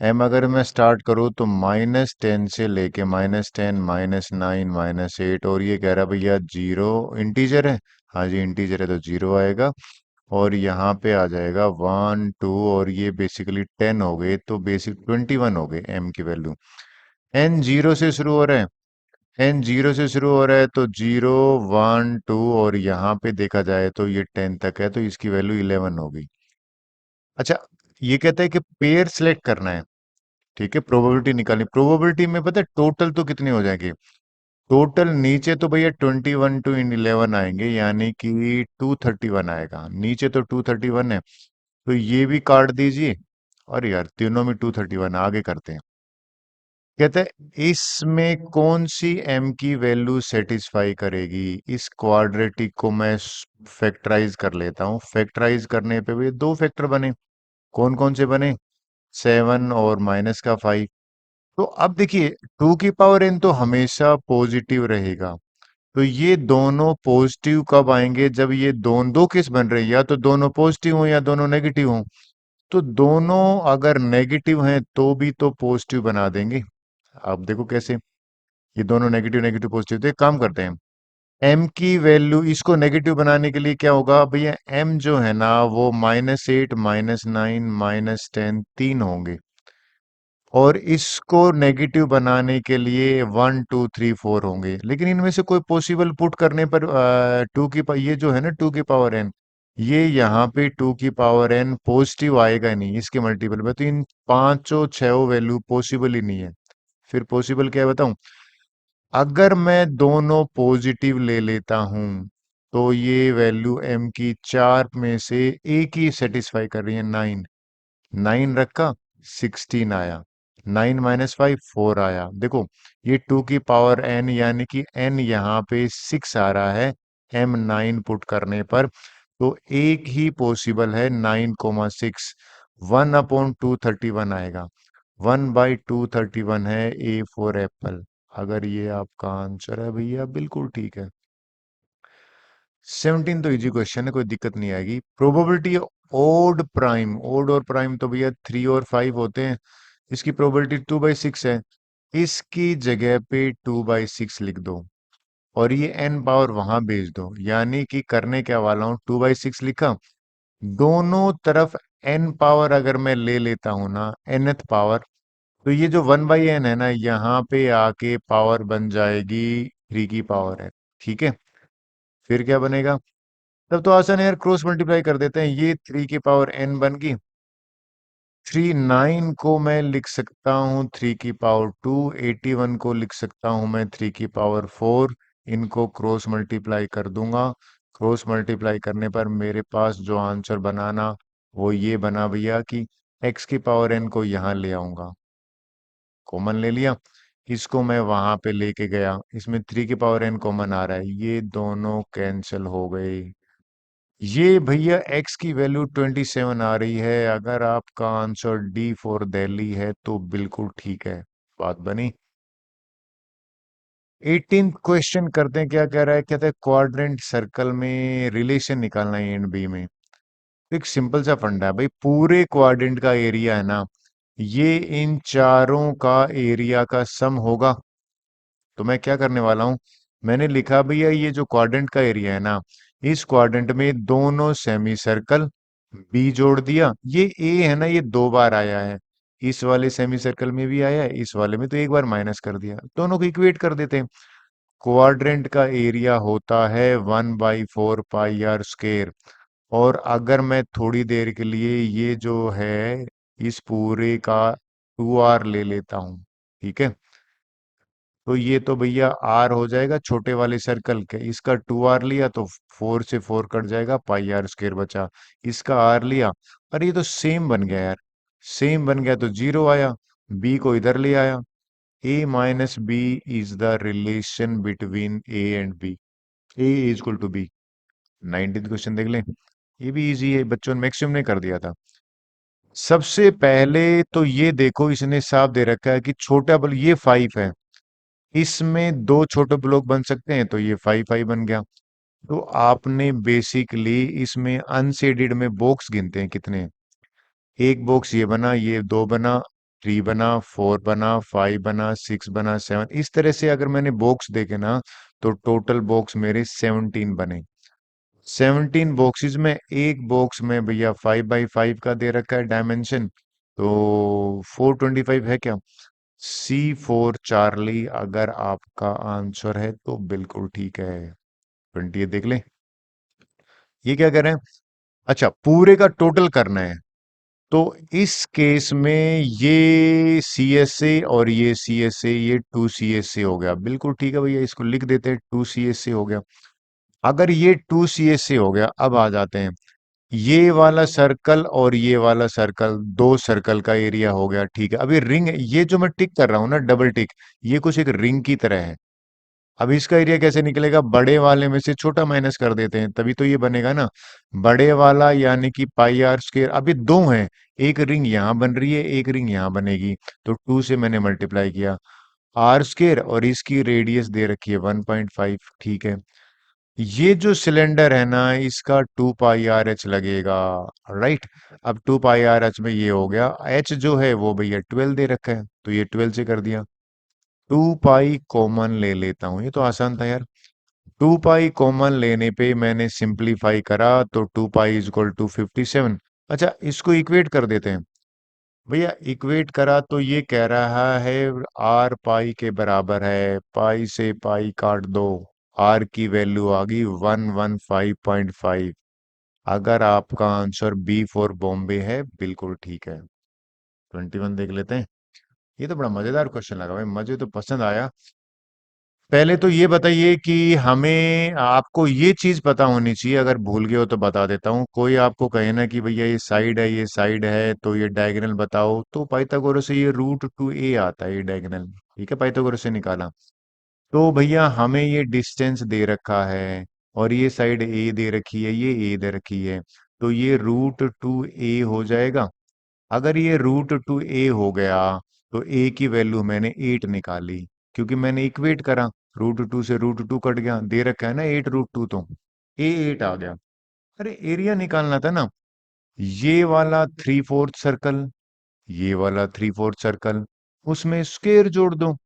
एम अगर मैं स्टार्ट करूँ तो -10 से लेके -10 -9 -8, और ये कह रहा है भैया जीरो। इंटीजर है, हाँ जी इंटीजर है तो जीरो आएगा। और यहाँ पे आ जाएगा 1 2, और ये बेसिकली 10 हो गए, तो बेसिक 21 हो गए एम की वैल्यू। एन जीरो से शुरू हो रहे हैं, एन जीरो से शुरू हो रहा है तो 0 1 2, और यहाँ पे देखा जाए तो ये 10 तक है, तो इसकी वैल्यू 11 होगी। अच्छा, ये कहता है कि पेयर सिलेक्ट करना है। ठीक है, प्रोबेबिलिटी निकालनी। प्रोबेबिलिटी में पता है टोटल तो कितने हो जाएंगे। टोटल नीचे तो भैया 21 to 11 आएंगे, यानी कि 231 आएगा। नीचे तो 231 है, तो ये भी काट दीजिए। और यार तीनों में 231, आगे करते हैं। कहते हैं इसमें कौन सी m की वैल्यू सेटिस्फाई करेगी। इस क्वाड्रेटिक को मैं फैक्टराइज कर लेता हूं। फैक्टराइज करने पे भी दो फैक्टर बने। कौन कौन से बने? 7 और माइनस का 5। तो अब देखिए, 2 की पावर n तो हमेशा पॉजिटिव रहेगा। तो ये दोनों पॉजिटिव कब आएंगे? जब ये दोनों दो केस बन रहे हैं, या तो दोनों पॉजिटिव हो या दोनों नेगेटिव हो। तो दोनों अगर नेगेटिव हैं तो भी तो पॉजिटिव बना देंगे। आप देखो कैसे। ये दोनों नेगेटिव नेगेटिव पॉजिटिव, तो एक काम करते हैं। एम की वैल्यू इसको नेगेटिव बनाने के लिए क्या होगा भैया, एम जो है ना वो -8 -9 -10 तीन होंगे। और इसको नेगेटिव बनाने के लिए 1 2 3 4 होंगे। लेकिन इनमें से कोई पॉसिबल पुट करने पर ये जो है ना 2 की पावर n, ये यहाँ पे 2 की पावर n पॉजिटिव आएगा नहीं इसके मल्टीपल में। तो इन पांचों छह वैल्यू पॉसिबल ही नहीं है। फिर पॉसिबल क्या है बताऊं? अगर मैं दोनों पॉजिटिव ले लेता हूं तो ये वैल्यू m की चार में से एक ही सेटिस्फाई कर रही है, 9। 9 रखा, 16 आया। 9 - 5 4 आया। देखो, ये 2 की पावर n, यानी कि n यहाँ पे 6 आ रहा है m9 पुट करने पर। तो एक ही पॉसिबल है 9 6। 1/231 आएगा। 1/231 है ए फॉर एप्पल। अगर ये आपका आंसर है भैया बिल्कुल ठीक है। 17 तो इजी क्वेश्चन है, कोई दिक्कत नहीं आएगी। Probability odd prime. ओड और प्राइम तो भैया 3 और 5 होते हैं। इसकी प्रोबेबिलिटी 2/6 है। इसकी जगह पे 2/6 लिख दो, और ये n पावर वहां भेज दो। यानी कि करने क्या वाला हूं, 2/6 लिखा। दोनों तरफ n पावर अगर मैं ले लेता हूं ना, nth पावर, तो ये जो 1/n है ना, यहाँ पे आके पावर बन जाएगी 3 की पावर n। ठीक है, फिर क्या बनेगा? तब तो आसान है यार, क्रॉस मल्टीप्लाई कर देते हैं। ये 3 की पावर n बन गई। 39 को मैं लिख सकता हूँ 3 की पावर 2। 81 को लिख सकता हूँ मैं 3 की पावर 4। इनको क्रॉस मल्टीप्लाई कर दूंगा। क्रॉस मल्टीप्लाई करने पर मेरे पास जो आंसर बनाना, वो ये बना भैया कि x की पावर n को यहाँ ले आऊंगा। कॉमन ले लिया। इसको मैं वहां पे लेके गया, इसमें 3 की पावर n कॉमन आ रहा है, ये दोनों कैंसिल हो गए। ये भैया x की वैल्यू 27 आ रही है। अगर आपका आंसर डी फॉर दिल्ली है तो बिल्कुल ठीक है, बात बनी। 18th क्वेश्चन करते हैं। क्या कह रहा है? कहते हैं क्वाड्रेंट सर्कल में रिलेशन निकालना है एंड बी में। एक सिंपल सा फंडा है भाई, पूरे क्वाड्रेंट का एरिया है ना, ये इन चारों का एरिया का सम होगा। तो मैं क्या करने वाला हूं, मैंने लिखा भैया ये जो क्वाड्रेंट का एरिया है ना, इस क्वाड्रेंट में दोनों सेमी सर्कल बी जोड़ दिया। ये ए है ना, ये दो बार आया है। इस वाले सेमी सर्कल में भी आया है, इस वाले में तो एक बार माइनस कर दिया। दोनों को इक्वेट कर देते हैं। क्वाड्रेंट का एरिया होता है 1/4 पाई r स्क्वेयर। और अगर मैं थोड़ी देर के लिए ये जो है इस पूरे का 2r ले लेता हूं, ठीक है, तो ये तो भैया आर हो जाएगा छोटे वाले सर्कल के। इसका 2r लिया तो 4 से 4 कट जाएगा, पाई r स्क्वेयर बचा। इसका आर लिया, अरे ये तो सेम बन गया यार। सेम बन गया तो जीरो आया। बी को इधर ले आया। a - b is the relation between A and B. A is equal to B. 19th question देख लें। ये भी इजी है, बच्चों ने मैक्सिमम ने कर दिया था। सबसे पहले तो ये देखो, इसने साफ दे रखा है कि छोटा बल ये 5 है, इसमें दो छोटे ब्लॉक बन सकते हैं, तो ये 5 5 बन गया। तो आपने बेसिकली इसमें अनशेडेड में बॉक्स गिनते हैं कितने, एक बॉक्स ये बना, ये दो बना, 3 बना, 4 बना, 5 बना, 6 बना, 7, इस तरह से अगर मैंने बॉक्स देखे ना, तो टोटल बॉक्स मेरे 17 बने। 17 बॉक्सेस में एक बॉक्स में भैया 5 बाई 5 का दे रखा है डायमेंशन, तो 425 है क्या? C4 चार्ली अगर आपका आंसर है तो बिल्कुल ठीक है। 20 देख ले। ये क्या कह रहे हैं? अच्छा, पूरे का टोटल करना है। तो इस केस में ये CSA और ये CSA, ये 2 CSA हो गया, बिल्कुल ठीक है भैया, इसको लिख देते हैं 2 CSA हो गया। अगर ये 2 CSA हो गया, अब आ जाते हैं, ये वाला सर्कल और ये वाला सर्कल, दो सर्कल का एरिया हो गया, ठीक है। अभी रिंग, ये जो मैं टिक कर रहा हूं ना, डबल टिक, ये कुछ एक रिंग की तरह है। अब इसका एरिया कैसे निकलेगा? बड़े वाले में से छोटा माइनस कर देते हैं, तभी तो ये बनेगा ना। बड़े वाला यानी कि πr², अभी दो हैं, एक रिंग यहां बन रही है, एक रिंग यहां बनेगी, तो 2 से मैंने मल्टीप्लाई किया, r², और इसकी रेडियस दे रखी है 1.5, ठीक है। ये जो सिलेंडर है ना, इसका 2πrh लगेगा, राइट। अब 2πrh में ये हो गया, h जो है वो भैया 12 दे रखा है, तो ये 12 से कर दिया। 2 पाई कॉमन ले लेता हूं, ये तो आसान था यार। 2 पाई कॉमन लेने पे मैंने सिंप्लीफाई करा, तो 2 पाई इज इक्वल टू 57। अच्छा, इसको इक्वेट कर देते हैं भैया। इक्वेट करा तो ये कह रहा है r पाई के बराबर है, पाई से पाई काट दो, r की वैल्यू आ गई 115.5। अगर आपका आंसर B फॉर बॉम्बे है, बिल्कुल ठीक है। 21 देख लेते हैं। ये तो बड़ा मजेदार क्वेश्चन लगा भाई, मुझे तो पसंद आया। पहले तो ये बताइए कि हमें, आपको ये चीज पता होनी चाहिए, अगर भूल गए हो तो बता देता हूँ। कोई आपको कहे ना कि भैया ये साइड है, ये साइड है, तो ये डायगोनल बताओ, तो पाइथागोरस से ये √2a आता है, ये डायगोनल, ठीक है, पाइथागोरस से निकाला। तो भैया हमें ये डिस्टेंस दे रखा है, और ये साइड a दे रखी है, ये a दे रखी है, तो ये √2a हो जाएगा। अगर ये √2a हो गया, तो a की वैल्यू मैंने 8 निकाली, क्योंकि मैंने इक्वेट करा, √2 से √2 कट गया, दे रखा है ना 8 √2, तो a 8 आ गया। अरे एरिया निकालना था ना। ये वाला 3/4 सर्कल, ये वाला 3/4 सर्कल, उसमें स्क्वायर जोड़ दो,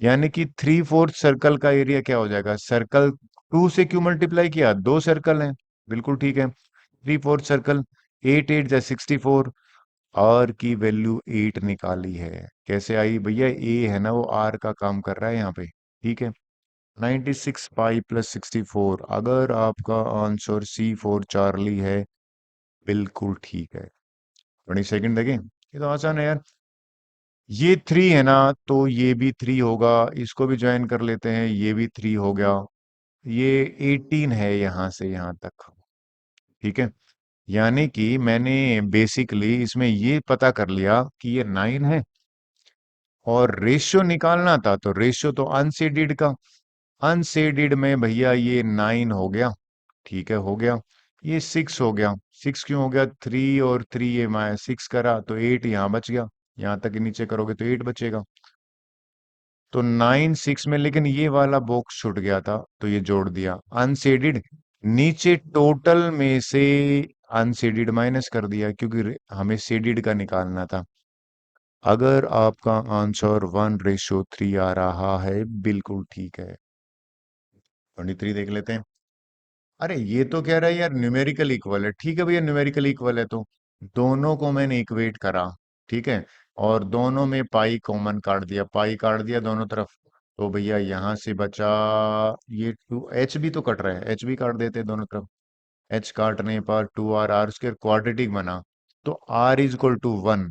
यानी कि 3/4 सर्कल का एरिया क्या हो जाएगा? सर्कल 2 से क्यों मल्टीप्लाई किया? दो सर्कल हैं, बिल्कुल ठीक है। 3/4 सर्कल, 8 8 जा 64, आर की वैल्यू 8 निकाली है। कैसे आई भैया? ए है ना, वो आर का काम कर रहा है यहाँ पे, ठीक है। 96 पाई + 64, अगर आपका आंसर C4 चार्ली है, बिल्कुल ठीक है। 22 देखें, ये तो आसान है यार। ये 3 है ना, तो ये भी 3 होगा, इसको भी ज्वाइन कर लेते हैं, ये भी 3 हो गया। ये 18 है यहां से यहां तक, ठीक है। यानी कि मैंने बेसिकली इसमें ये पता कर लिया कि ये 9 है, और रेशियो निकालना था, तो रेशियो तो अनसेडेड का, अनसेडेड में भैया ये 9 हो गया, ठीक है, हो गया। ये 6 हो गया, 6 क्यों हो गया? 3 और 3 ये मैं 6 करा, तो 8 यहाँ बच गया, यहाँ तक नीचे करोगे तो 8 बचेगा। तो 9 6 में, लेकिन ये वाला बॉक्स छूट गया था, तो ये जोड़ दिया अनसेडेड, नीचे टोटल में से अनसेडेड माइनस कर दिया, क्योंकि हमें सेडेड का निकालना था। अगर आपका आंसर 1:3 आ रहा है, बिल्कुल ठीक है। 23 देख लेते हैं। अरे ये तो कह रहा है यार न्यूमेरिकल इक्वल है, ठीक है भैया, न्यूमेरिकल इक्वल है तो दोनों को मैंने इक्वेट करा, ठीक है, और दोनों में पाई कॉमन काट दिया, पाई काट दिया दोनों तरफ, तो भैया यहां से बचा ये 2, एच भी तो कट रहा है, एच भी काट देते हैं दोनों तरफ। एच काटने पर 2r r² क्वाड्रेटिक बना, तो r = 1,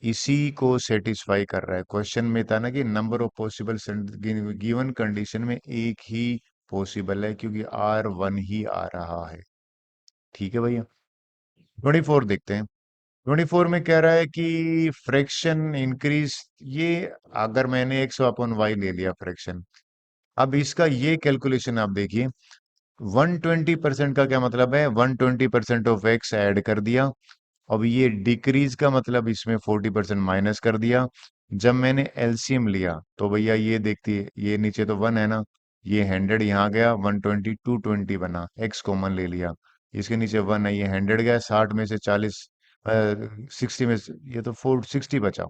इसी को सेटिस्फाई कर रहा है। क्वेश्चन में था ना कि number of possible given condition में एक ही पॉसिबल है, क्योंकि r 1 ही आ रहा है, ठीक है भैया। 24 देखते हैं। 24 में कह रहा है कि फ्रैक्शन इंक्रीज, ये अगर मैंने x/y ले लिया फ्रैक्शन, अब इसका ये कैलकुलेशन आप देखिए, 120% का क्या मतलब है? 120% ऑफ x ऐड कर दिया, अब ये डिक्रीज का मतलब इसमें 40% माइनस कर दिया। जब मैंने एलसीएम लिया तो भैया ये देखती है, ये नीचे तो 1 है ना, ये 100 यहाँ गया, 120 220 बना, एक्स कॉमन ले लिया, इसके नीचे 1 है, ये 100 गया, 60 में से 40, 60 में से ये तो 460 बचा,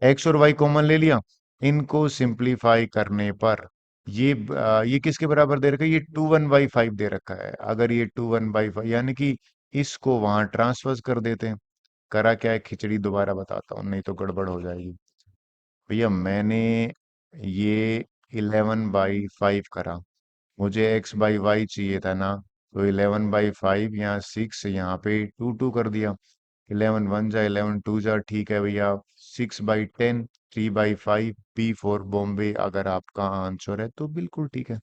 एक्स और वाई कॉमन ले लिया। इनको सिंप्लीफाई करने पर ये किसके बराबर दे रखा है, ये 2 1/5 दे रखा है। अगर ये 2 1/5 यानी कि इसको वहां ट्रांसफर कर देते हैं। करा क्या है, खिचड़ी दोबारा बताता हूँ नहीं तो गड़बड़ हो जाएगी। भैया मैंने ये 11/5 करा, मुझे x/y चाहिए था ना, तो 11/5 यहाँ 6, यहाँ पे 2 कर दिया। 11 1 जा, 11 2 जा, ठीक है भैया। 6/10, 3/5, B4 बॉम्बे अगर आपका आंसर है तो बिल्कुल ठीक है।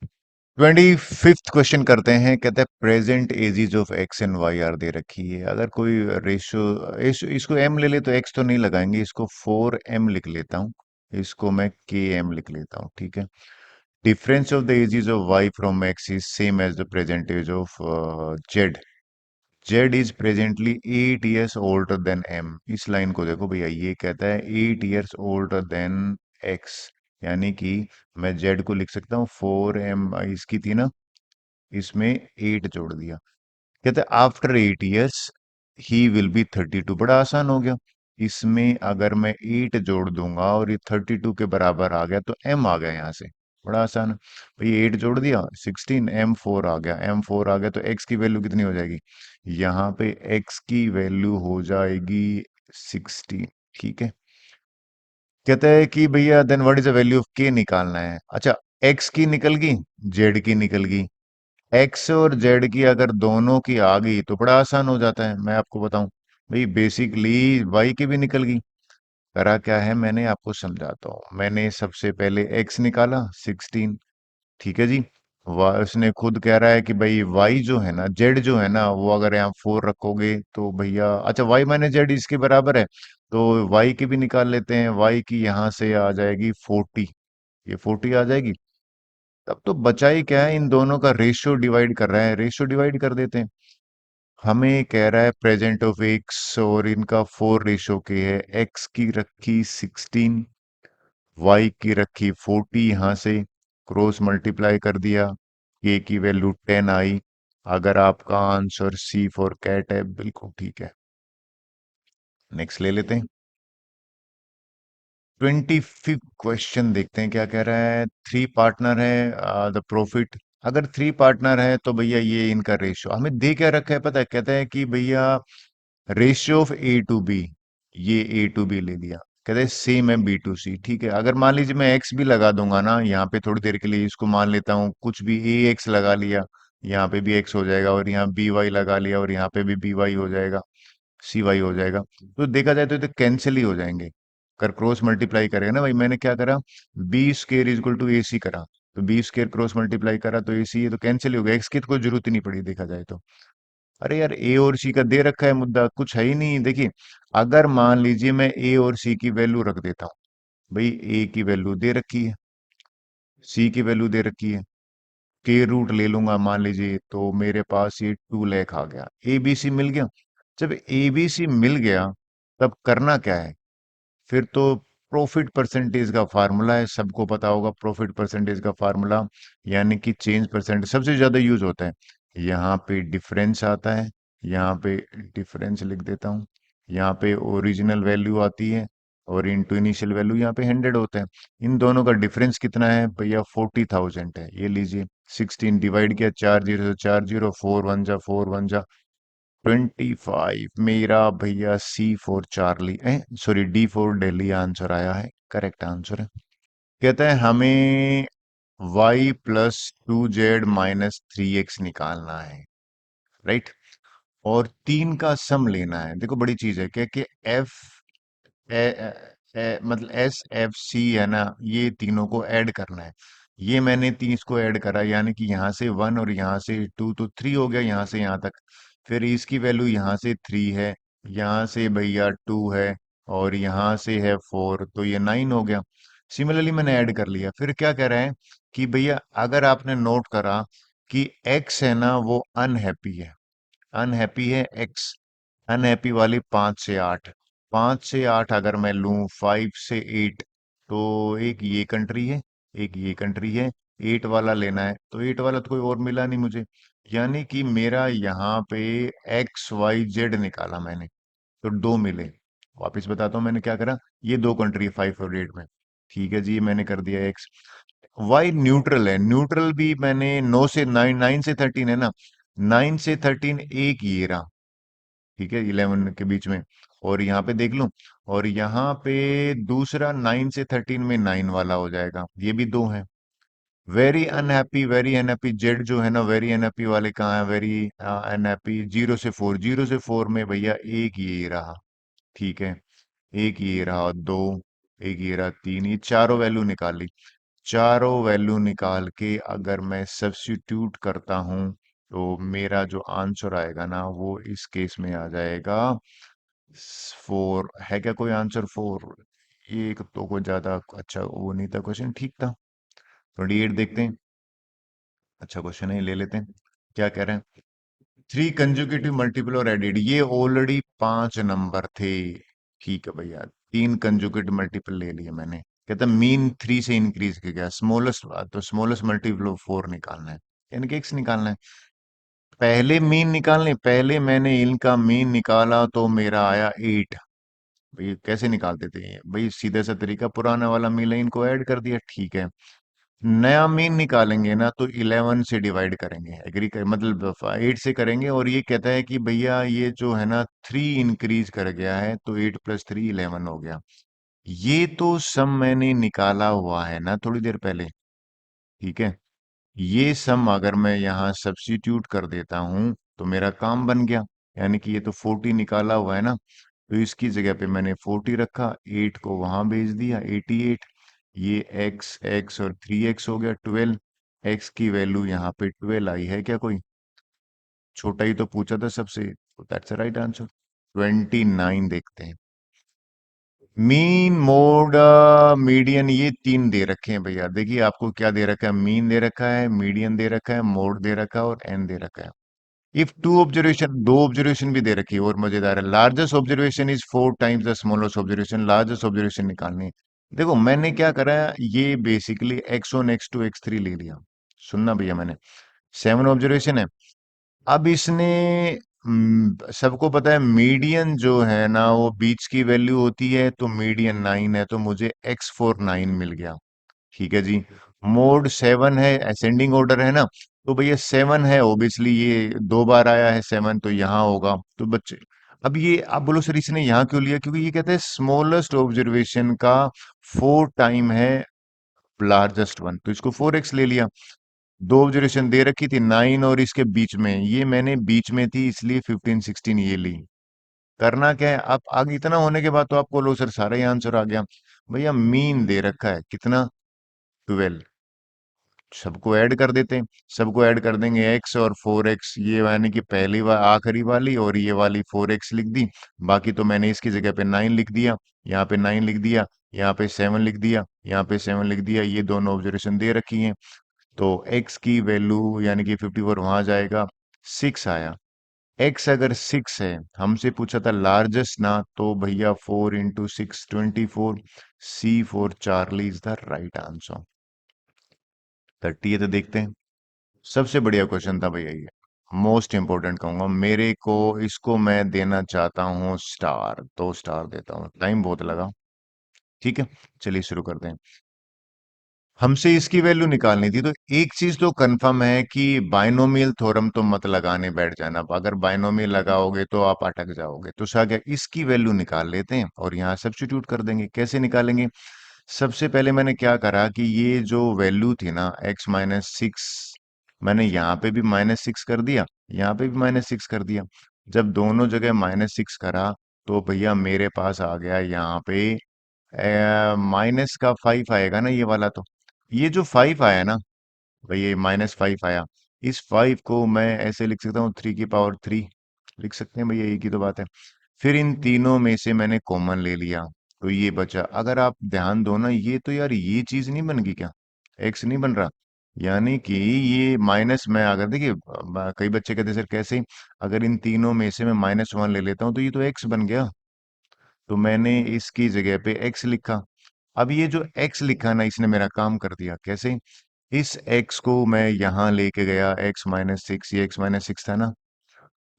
25th क्वेश्चन करते हैं। कहते हैं present ages of X and Y are दे रखी है। अगर कोई रेशियो इसको एम ले ले तो एक्स तो नहीं लगाएंगे, इसको 4m लिख लेता हूँ, इसको मैं के एम लिख लेता हूँ, ठीक है। Difference of the ages of Y from X is same as the present age of Z. Z is presently 8 years older than M. इस लाइन को देखो भैया, ये कहता है 8 years ओल्डर देन एक्स, यानी कि मैं जेड को लिख सकता हूँ 4m, इसकी थी ना, इसमें 8 जोड़ दिया। कहते हैं after 8 years he will be 32। बड़ा आसान हो गया। इसमें अगर मैं 8 जोड़ दूंगा और ये 32 के बराबर आ गया तो m आ गया यहाँ से। बड़ा आसान है भाई, 8 जोड़ दिया 16, m4 आ गया, m4 आ गया तो x की वैल्यू कितनी हो जाएगी, यहाँ पे x की वैल्यू हो जाएगी 16, ठीक है। कहते हैं कि भैया then what is the value of k निकालना है। अच्छा, x की निकल गई, z की निकल गई, एक्स और जेड की अगर दोनों की आ गई तो बड़ा आसान हो जाता है। मैं आपको बताऊं भाई, बेसिकली वाई की भी निकल गई। करा क्या है, मैंने आपको समझाता हूँ। मैंने सबसे पहले एक्स निकाला 16, ठीक है जी। उसने खुद कह रहा है कि भाई वाई जो है ना, जेड जो है ना, वो अगर यहाँ 4 रखोगे तो भैया, अच्छा वाई माइनस जेड इसके बराबर है, तो वाई की भी निकाल लेते हैं। वाई की यहाँ से आ जाएगी 40, ये 40 आ जाएगी। तब तो बचा ही क्या है, इन दोनों का रेशियो डिवाइड कर रहा है, रेशियो डिवाइड कर देते हैं। हमें कह रहा है प्रेजेंट ऑफ एक्स और इनका 4 रेशियो के है। एक्स की रखी 16, वाई की रखी 40, यहां से क्रॉस मल्टीप्लाई कर दिया, के की वैल्यू 10 आई। अगर आपका आंसर सी फॉर कैट है, बिल्कुल ठीक है। नेक्स्ट ले लेते हैं। 25th क्वेश्चन देखते हैं क्या कह रहा है। थ्री पार्टनर है, द प्रॉफिट। अगर थ्री पार्टनर है तो भैया ये इनका रेशियो हमें दे क्या रखा है पता है, कहता है कि भैया ratio of A to B, ये ए टू बी ले लिया। कहते हैं सेम है बी टू सी, ठीक है। अगर मान लीजिए मैं एक्स भी लगा दूंगा ना यहाँ पे थोड़ी देर के लिए, इसको मान लेता हूँ कुछ भी, ए एक्स लगा लिया, यहाँ पे भी एक्स हो जाएगा, और यहाँ बी वाई लगा लिया और यहाँ पे भी बी वाई हो जाएगा, सी वाई हो जाएगा। तो देखा जाए तो ये तो कैंसिल ही हो जाएंगे। कर क्रॉस मल्टीप्लाई करेगा ना भाई, मैंने क्या करा, B square is equal to A C करा, तो बी स्केयर क्रॉस मल्टीप्लाई करा तो ए सी, ये तो कैंसिल ही हो गया, एक्स की तो कोई जरूरत ही नहीं पड़ी देखा जाए तो। अरे यार, ए और सी का दे रखा है मुद्दा, कुछ है ही नहीं। देखिए, अगर मान लीजिए मैं ए और सी की वैल्यू रख देता हूँ, भाई ए की वैल्यू दे रखी है, सी की वैल्यू दे रखी है, के रूट ले लूंगा मान लीजिए, तो मेरे पास ये 2 लाख आ गया, ए बी सी मिल गया। जब ए बी सी मिल गया, तब करना क्या है, फिर तो प्रॉफिट परसेंटेज का फार्मूला है, सबको पता होगा प्रॉफिट परसेंटेज का फार्मूला, यानी कि चेंज परसेंट सबसे ज्यादा यूज होता है। यहाँ पे डिफरेंस आता है, यहाँ पे डिफरेंस लिख देता हूँ, यहाँ पे ओरिजिनल वैल्यू आती है, और इंटू इनिशियल वैल्यू यहाँ पे 100 होता है। इन दोनों का डिफरेंस कितना है भैया, 40,000 है। ये लीजिए, 16 डिवाइड किया, 4 जीरो से 4 जीरो, 4 1 जा 25, मेरा भैया C for Charlie, sorry D for Delhi answer आया है, करेक्ट आंसर है। कहता है हमें y + 2z - 3x निकालना है, राइट। और 3 का सम लेना है। देखो बड़ी चीज है क्या कि एफ मतलब एस एफ सी है ना, ये तीनों को ऐड करना है। ये मैंने 30 को ऐड करा, यानी कि यहाँ से 1 और यहाँ से 2, तो 3 हो गया यहाँ से यहाँ तक। फिर इसकी वैल्यू यहाँ से 3 है, यहाँ से भैया 2 है, और यहाँ से है 4, तो ये 9 हो गया। सिमिलरली मैंने ऐड कर लिया। फिर क्या कह रहा है कि भैया अगर आपने नोट करा कि एक्स है ना वो अनहैप्पी है, अनहैप्पी है एक्स, अनहैप्पी वाली 5 से 8। 5 से 8 अगर मैं लूं, 5 से 8, तो एक ये कंट्री है, एक ये कंट्री है। 8 वाला लेना है तो 8 वाला तो कोई और मिला नहीं मुझे। यानी कि मेरा यहाँ पे XYZ निकाला मैंने, तो दो मिले। वापिस बताता हूँ मैंने क्या करा। ये दो कंट्री है 5 और 8 में। ठीक है जी, ये मैंने कर दिया एक्स। वाई न्यूट्रल है, न्यूट्रल भी मैंने 9 से 9, 9 से 13 है ना। 9 से 13 एक ये रहा। ठीक है, 11 के बीच में। और यहाँ पे देख लूं, और यहाँ पे दूसरा 9 से 13 में 9 वाला हो जाएगा, ये भी दो है। Very unhappy, very unhappy Z जो है ना, वेरी अनहैप्पी वाले कहाँ है? वेरी अनहैप्पी 0 से 4, 0 से 4 में भैया एक ये रहा। ठीक है, एक ये रहा दो, एक ये रहा तीन, ये चारों वैल्यू निकाल ली। चारों वैल्यू निकाल के अगर मैं सब्स्टिट्यूट करता हूं, तो मेरा जो आंसर आएगा ना, वो इस केस में आ जाएगा 4। है क्या कोई आंसर 4? ये एक तो कोई ज्यादा अच्छा वो नहीं था क्वेश्चन, ठीक था। 28 देखते हैं। अच्छा क्वेश्चन है, ले लेते हैं। क्या कह रहे हैं? 3 कंसेक्यूटिव मल्टीपल और एडिड, ये ऑलरेडी 5 नंबर थे। ठीक है भैया, 3 कंसेक्यूटिव मल्टीपल ले लिए मैंने। कहता मीन 3 से इंक्रीज के गया, स्मॉलेस्ट, तो स्मॉलेस्ट मल्टीपल ऑफ 4 निकालना है, यानी कि x निकालना है। पहले मीन निकालने, पहले मैंने इनका मीन निकाला तो मेरा आया 8। भाई कैसे निकालते थे ये? भाई सीधा सा तरीका, पुराना वाला मीन है, इनको ऐड कर दिया, ठीक है। नया मीन निकालेंगे ना तो 11 से डिवाइड करेंगे, एग्री कर, मतलब 8 से करेंगे। और ये कहता है कि भैया ये जो है ना 3 इंक्रीज कर गया है, तो 8 + 3 11 हो गया। ये तो सम मैंने निकाला हुआ है ना थोड़ी देर पहले। ठीक है, ये सम अगर मैं यहाँ सब्स्टिट्यूट कर देता हूँ तो मेरा काम बन गया। यानी कि ये तो 40 निकाला हुआ है ना, तो इसकी जगह पे मैंने 40 रखा, 8 को वहां भेज दिया, 88। ये एक्स एक्स और 3x हो गया 12। एक्स की वैल्यू यहाँ पे 12 आई है क्या कोई? छोटा ही तो पूछा था सबसे, तो दैट्स राइट आंसर। 29 देखते हैं। मीन मोड मीडियन, ये तीन दे रखे हैं भैया। देखिए आपको क्या दे रखा है, मीन दे रखा है, मीडियन दे रखा है, मोड दे रखा है, और एन दे रखा है। इफ टू ऑब्जर्वेशन, दो ऑब्जर्वेशन भी दे रखी है, और मजेदार है। Largest observation is 4 times the smallest observation, largest observation निकालनी है। देखो मैंने क्या करा है, ये बेसिकली x1 x2 x3 ले लिया। सुनना भैया, मैंने 7 ऑब्जर्वेशन है। अब इसने सबको पता है मीडियन जो है ना वो बीच की वैल्यू होती है, तो मीडियन 9 है, तो मुझे x4 9 मिल गया। ठीक है जी। मोड 7 है, असेंडिंग ऑर्डर है ना, तो भैया 7 है, ओबियसली ये दो बार आया है 7, तो यहाँ होगा। तो बच्चे, अब ये आप बोलो सर इसने यहाँ क्यों लिया? क्योंकि ये कहते हैं स्मॉलेस्ट ऑब्जर्वेशन का 4 टाइम है लार्जेस्ट वन, तो इसको 4x ले लिया। दो ऑब्जर्वेशन दे रखी थी 9 और इसके बीच में, ये मैंने बीच में थी इसलिए 15 16 ये ली। करना क्या है, आप आगे इतना होने के बाद तो आपको लो सर सारा ही आंसर आ गया। भैया मीन दे रखा है कितना, 12। सबको ऐड कर देते हैं, सबको ऐड कर देंगे, x और 4x, ये यानी कि पहली आखिरी वाली, और ये वाली 4x लिख दी। बाकी तो मैंने इसकी जगह पे 9 लिख दिया, यहाँ पे 9 लिख दिया, यहाँ पे 7 लिख दिया, यहाँ पे 7 लिख दिया। ये दोनों ऑब्जर्वेशन दे रखी हैं, तो x की वैल्यू यानी कि 54 वहां जाएगा, 6 आया। x अगर 6 है, हमसे पूछा था लार्जेस्ट ना, तो भैया 4 × 6 24। C4 Charlie is the right answer. 30 है तो देखते हैं। सबसे बढ़िया क्वेश्चन था भैया ये, मोस्ट इंपोर्टेंट कहूंगा मेरे को। इसको मैं देना चाहता हूँ स्टार, तो स्टार देता हूँ, टाइम बहुत लगा। ठीक है, चलिए शुरू करते हैं। हमसे इसकी वैल्यू निकालनी थी, तो एक चीज तो कंफर्म है कि बाइनोमियल थ्योरम तो मत लगाने बैठ जाना। अब अगर बाइनोमियल लगाओगे तो आप अटक जाओगे। तो क्या, इसकी वैल्यू निकाल लेते हैं और यहाँ सब्स्टिट्यूट कर देंगे। कैसे निकालेंगे? सबसे पहले मैंने क्या करा कि ये जो वैल्यू थी ना x-6, मैंने यहाँ पे भी -6 कर दिया, यहाँ पे भी -6 कर दिया। जब दोनों जगह -6 करा, तो भैया मेरे पास आ गया यहाँ पे माइनस का 5 आएगा ना ये वाला। तो ये जो 5 आया ना भैया, ये -5 आया। इस 5 को मैं ऐसे लिख सकता हूँ 3 की पावर 3, लिख सकते हैं भैया, एक ही तो बात है। फिर इन तीनों में से मैंने कॉमन ले लिया, तो ये बचा। अगर आप ध्यान दो ना, ये तो यार ये चीज नहीं बन गई क्या? एक्स नहीं बन रहा। यानी कि ये माइनस में अगर देखिए कई बच्चे कहते हैं सर कैसे, अगर इन तीनों में से मैं -1 ले लेता हूं तो ये तो x बन गया। तो मैंने इसकी जगह पे x लिखा। अब ये जो x लिखा ना, इसने मेरा काम कर दिया। कैसे? इस x को मैं यहां लेके गया, x-6, ये x-6 था ना,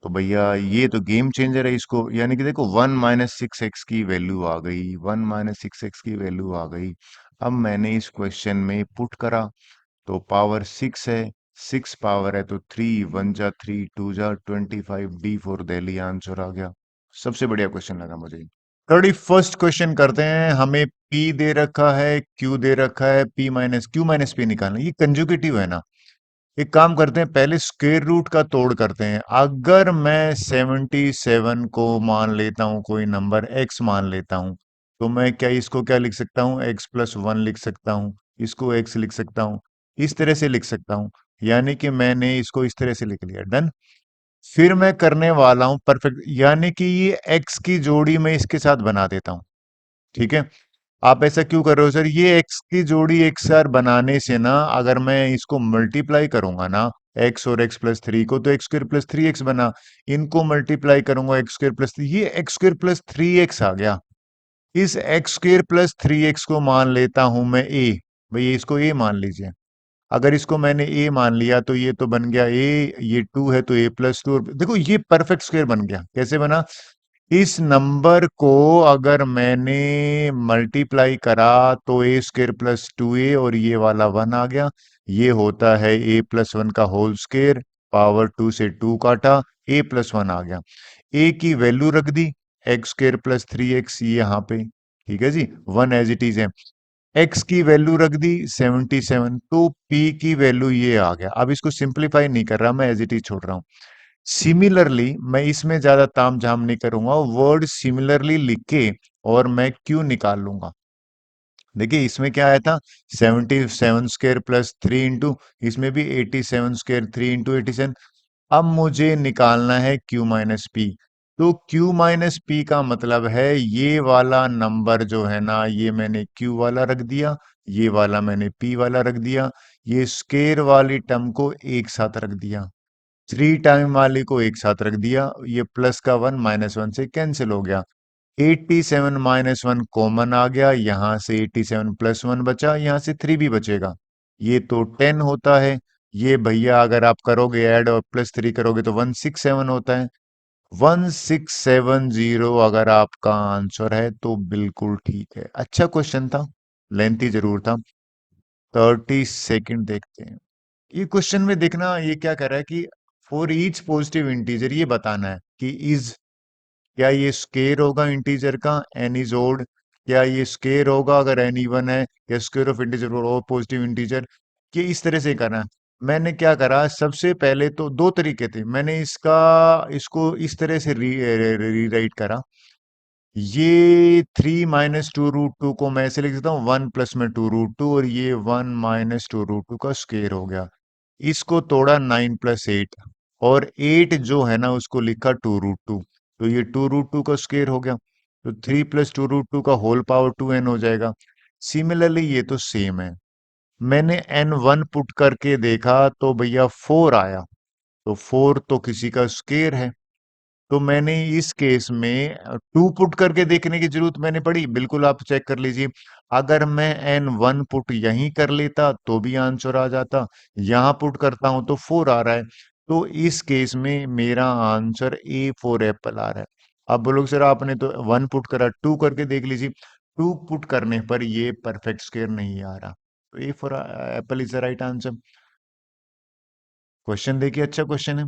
तो भैया ये तो गेम चेंजर है इसको, यानी कि देखो 1-6x की वैल्यू आ गई, 1-6x की वैल्यू आ गई। अब मैंने इस क्वेश्चन में पुट करा, तो पावर 6 है, 6 पावर है तो 3, 1 जा 3, 2 जा 25, D4 दिल्ली आंसर आ गया। सबसे बढ़िया क्वेश्चन लगा मुझे। 31st क्वेश्चन करते हैं। हमें P दे रखा है, Q दे रखा है, Q-P निकालना। ये कंजुगेटिव है ना। एक काम करते हैं, पहले स्क्वायर रूट का तोड़ करते हैं। अगर मैं 77 को मान लेता हूं, कोई नंबर x मान लेता हूं, तो मैं क्या इसको क्या लिख सकता हूं, x+1 लिख सकता हूं, इसको x लिख सकता हूं, इस तरह से लिख सकता हूं। यानी कि मैंने इसको इस तरह से लिख लिया। डन। फिर मैं करने वाला हूं परफेक्ट, यानी कि ये x की जोड़ी मैं इसके साथ बना देता हूं। ठीक है। आप ऐसा क्यों कर रहे हो सर? ये x की जोड़ी एक साथ बनाने से ना, अगर मैं इसको मल्टीप्लाई करूंगा ना, x और x+3 को, तो x² + 3x बना। इनको मल्टीप्लाई करूंगा x²+3, ये x²+3x आ गया। इस x²+3x को मान लेता हूं मैं a। भैया इसको a मान लीजिए। अगर इसको मैंने a मान लिया तो ये तो बन गया a, ये 2 है तो a+2। देखो ये परफेक्ट स्क्वायर बन गया। कैसे बना? इस नंबर को अगर मैंने मल्टीप्लाई करा तो a² + 2a, और ये वाला 1 आ गया। ये होता है a+1 का होल स्क्वायर, पावर 2 से 2 काटा, a+1 आ गया। a की वैल्यू रख दी, x² + 3x यहाँ पे। ठीक है जी, 1 एज इट इज है। x की वैल्यू रख दी 77, तो p की वैल्यू ये आ गया। अब इसको सिंप्लीफाई नहीं कर रहा मैं, एज इट इज छोड़ रहा हूं। सिमिलरली मैं इसमें ज्यादा ताम झाम नहीं करूंगा, वर्ड सिमिलरली लिख के और मैं क्यू निकाल लूंगा। देखिए इसमें क्या आया था, 77² + 3 इंटू, इसमें भी 87², 3 × 87। अब मुझे निकालना है Q-P। तो Q-P का मतलब है ये वाला नंबर जो है ना, ये मैंने Q वाला रख दिया, ये वाला मैंने P वाला रख दिया, ये स्केर वाली टर्म को एक साथ रख दिया, 3 टाइम वाले को एक साथ रख दिया। ये प्लस का 1 -1 से कैंसिल हो गया। 87 - 1 कॉमन आ गया, यहां से 87 + 1 बचा, यहां से 3 भी बचेगा। ये तो 10 होता है। ये भैया अगर आप करोगे ऐड और +3 करोगे तो 167 होता है। 1670 अगर आपका आंसर है तो बिल्कुल ठीक है। अच्छा क्वेश्चन था, लेंथी जरूर था। 30 सेकंड देखते हैं। ये क्वेश्चन में देखना, ये क्या कर रहा है कि फॉर ईच पॉजिटिव इंटीजर ये बताना है कि इज, क्या ये स्केयर होगा इंटीजर का, एन इज ओड, क्या ये स्केयर होगा अगर एन इवन है, या स्केयर ऑफ इंटीजर और पॉजिटिव इंटीजर, कि इस तरह से करना है। मैंने क्या करा, सबसे पहले तो दो तरीके थे, मैंने इसको इस तरह से रीराइट करा। ये 3 - 2√2 को मैं ऐसे लिख देता हूँ, 1 + 2√2, और ये 1 - 2√2 का स्केयर हो गया। इसको तोड़ा 9 + 8, और 8 जो है ना उसको लिखा 2√2, तो ये 2√2 का स्केयर हो गया। तो 3 + 2√2 का होल पावर 2n हो जाएगा। सिमिलरली ये तो सेम है। मैंने n1 पुट करके देखा तो भैया 4 आया, तो 4 तो किसी का स्केयर है। तो मैंने इस केस में 2 पुट करके देखने की जरूरत मैंने पड़ी, बिल्कुल आप चेक कर लीजिए। अगर मैं n1 पुट यहीं कर लेता तो भी आंसर आ जाता, यहां पुट करता हूं तो 4 आ रहा है। तो इस केस में मेरा आंसर ए फॉर एप्पल आ रहा है। अब बोलोगे सर आपने तो 1 पुट करा, 2 करके देख लीजिए। 2 पुट करने पर ये परफेक्ट स्क्वायर नहीं आ रहा, तो A for Apple is the right answer. Question देखिए, अच्छा क्वेश्चन है।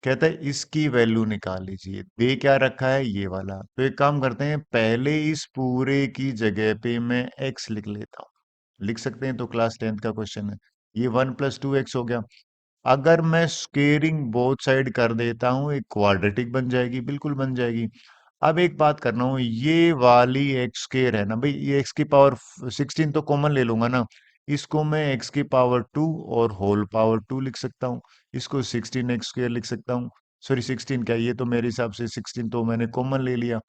कहता है इसकी वैल्यू निकाल लीजिए, दे क्या रखा है ये वाला। तो एक काम करते हैं, पहले इस पूरे की जगह पे मैं x लिख लेता हूँ। लिख सकते हैं, तो क्लास 10th का क्वेश्चन है। ये 1 + 2x हो गया। अगर मैं स्केयरिंग बोथ साइड कर देता हूँ, एक क्वाड्रेटिक बन जाएगी, बिल्कुल बन जाएगी। अब एक बात करना हूँ, ये वाली एक्स स्केयर है ना भाई, ये एक्स की पावर 16 तो कॉमन ले लूंगा ना। इसको मैं एक्स की पावर 2 और होल पावर 2 लिख सकता हूँ। इसको 16x² लिख सकता हूँ। सॉरी 16 क्या, ये तो मेरे हिसाब से 16 तो मैंने कॉमन ले लिया,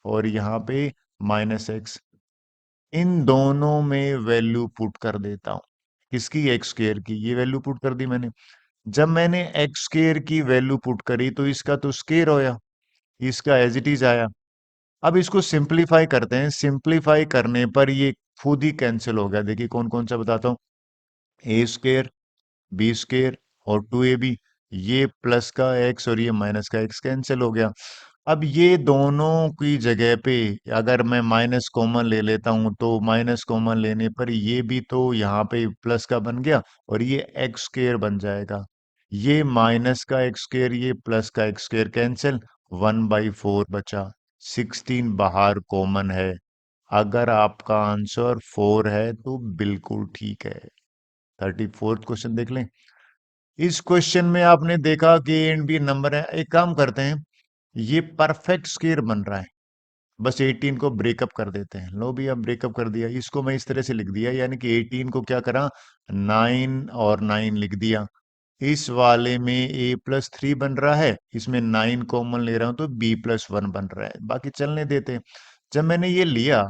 और यहाँ पे -x। इन दोनों में वैल्यू पुट कर देता हूँ। किसकी? एक्स स्क्र की। ये वैल्यू पुट कर दी मैंने। जब मैंने एक्स स्क्र की वैल्यू पुट करी तो इसका तो स्क्र होया, इसका एज इट इज आया। अब इसको सिंप्लीफाई करते हैं। सिंप्लीफाई करने पर ये खुद ही कैंसिल हो गया। देखिए कौन कौन सा बताता हूँ। ए स्क्र, बी स्क्र और 2ab, ये प्लस का एक्स और ये माइनस का एक्स कैंसिल हो गया। अब ये दोनों की जगह पे अगर मैं माइनस कॉमन ले लेता हूं तो माइनस कॉमन लेने पर ये भी तो यहाँ पे प्लस का बन गया और ये एक्स स्क्र बन जाएगा। ये माइनस का एक्स स्क्र, ये प्लस का एक्स स्क्र कैंसिल, 1/4 बचा। 16 बाहर कॉमन है। अगर आपका आंसर 4 है तो बिल्कुल ठीक है। 34th क्वेश्चन देख लें। इस क्वेश्चन में आपने देखा कि ए एंड बी नंबर है। एक काम करते हैं, ये परफेक्ट स्क्वायर बन रहा है। बस 18 को ब्रेकअप कर देते हैं। लो भी अब ब्रेकअप कर दिया। इसको मैं इस तरह से लिख दिया, यानी कि 18 को क्या करा, 9 और 9 लिख दिया। इस वाले में a+3 बन रहा है, इसमें 9 कॉमन ले रहा हूं तो b+1 बन रहा है। बाकी चलने देते हैं। जब मैंने ये लिया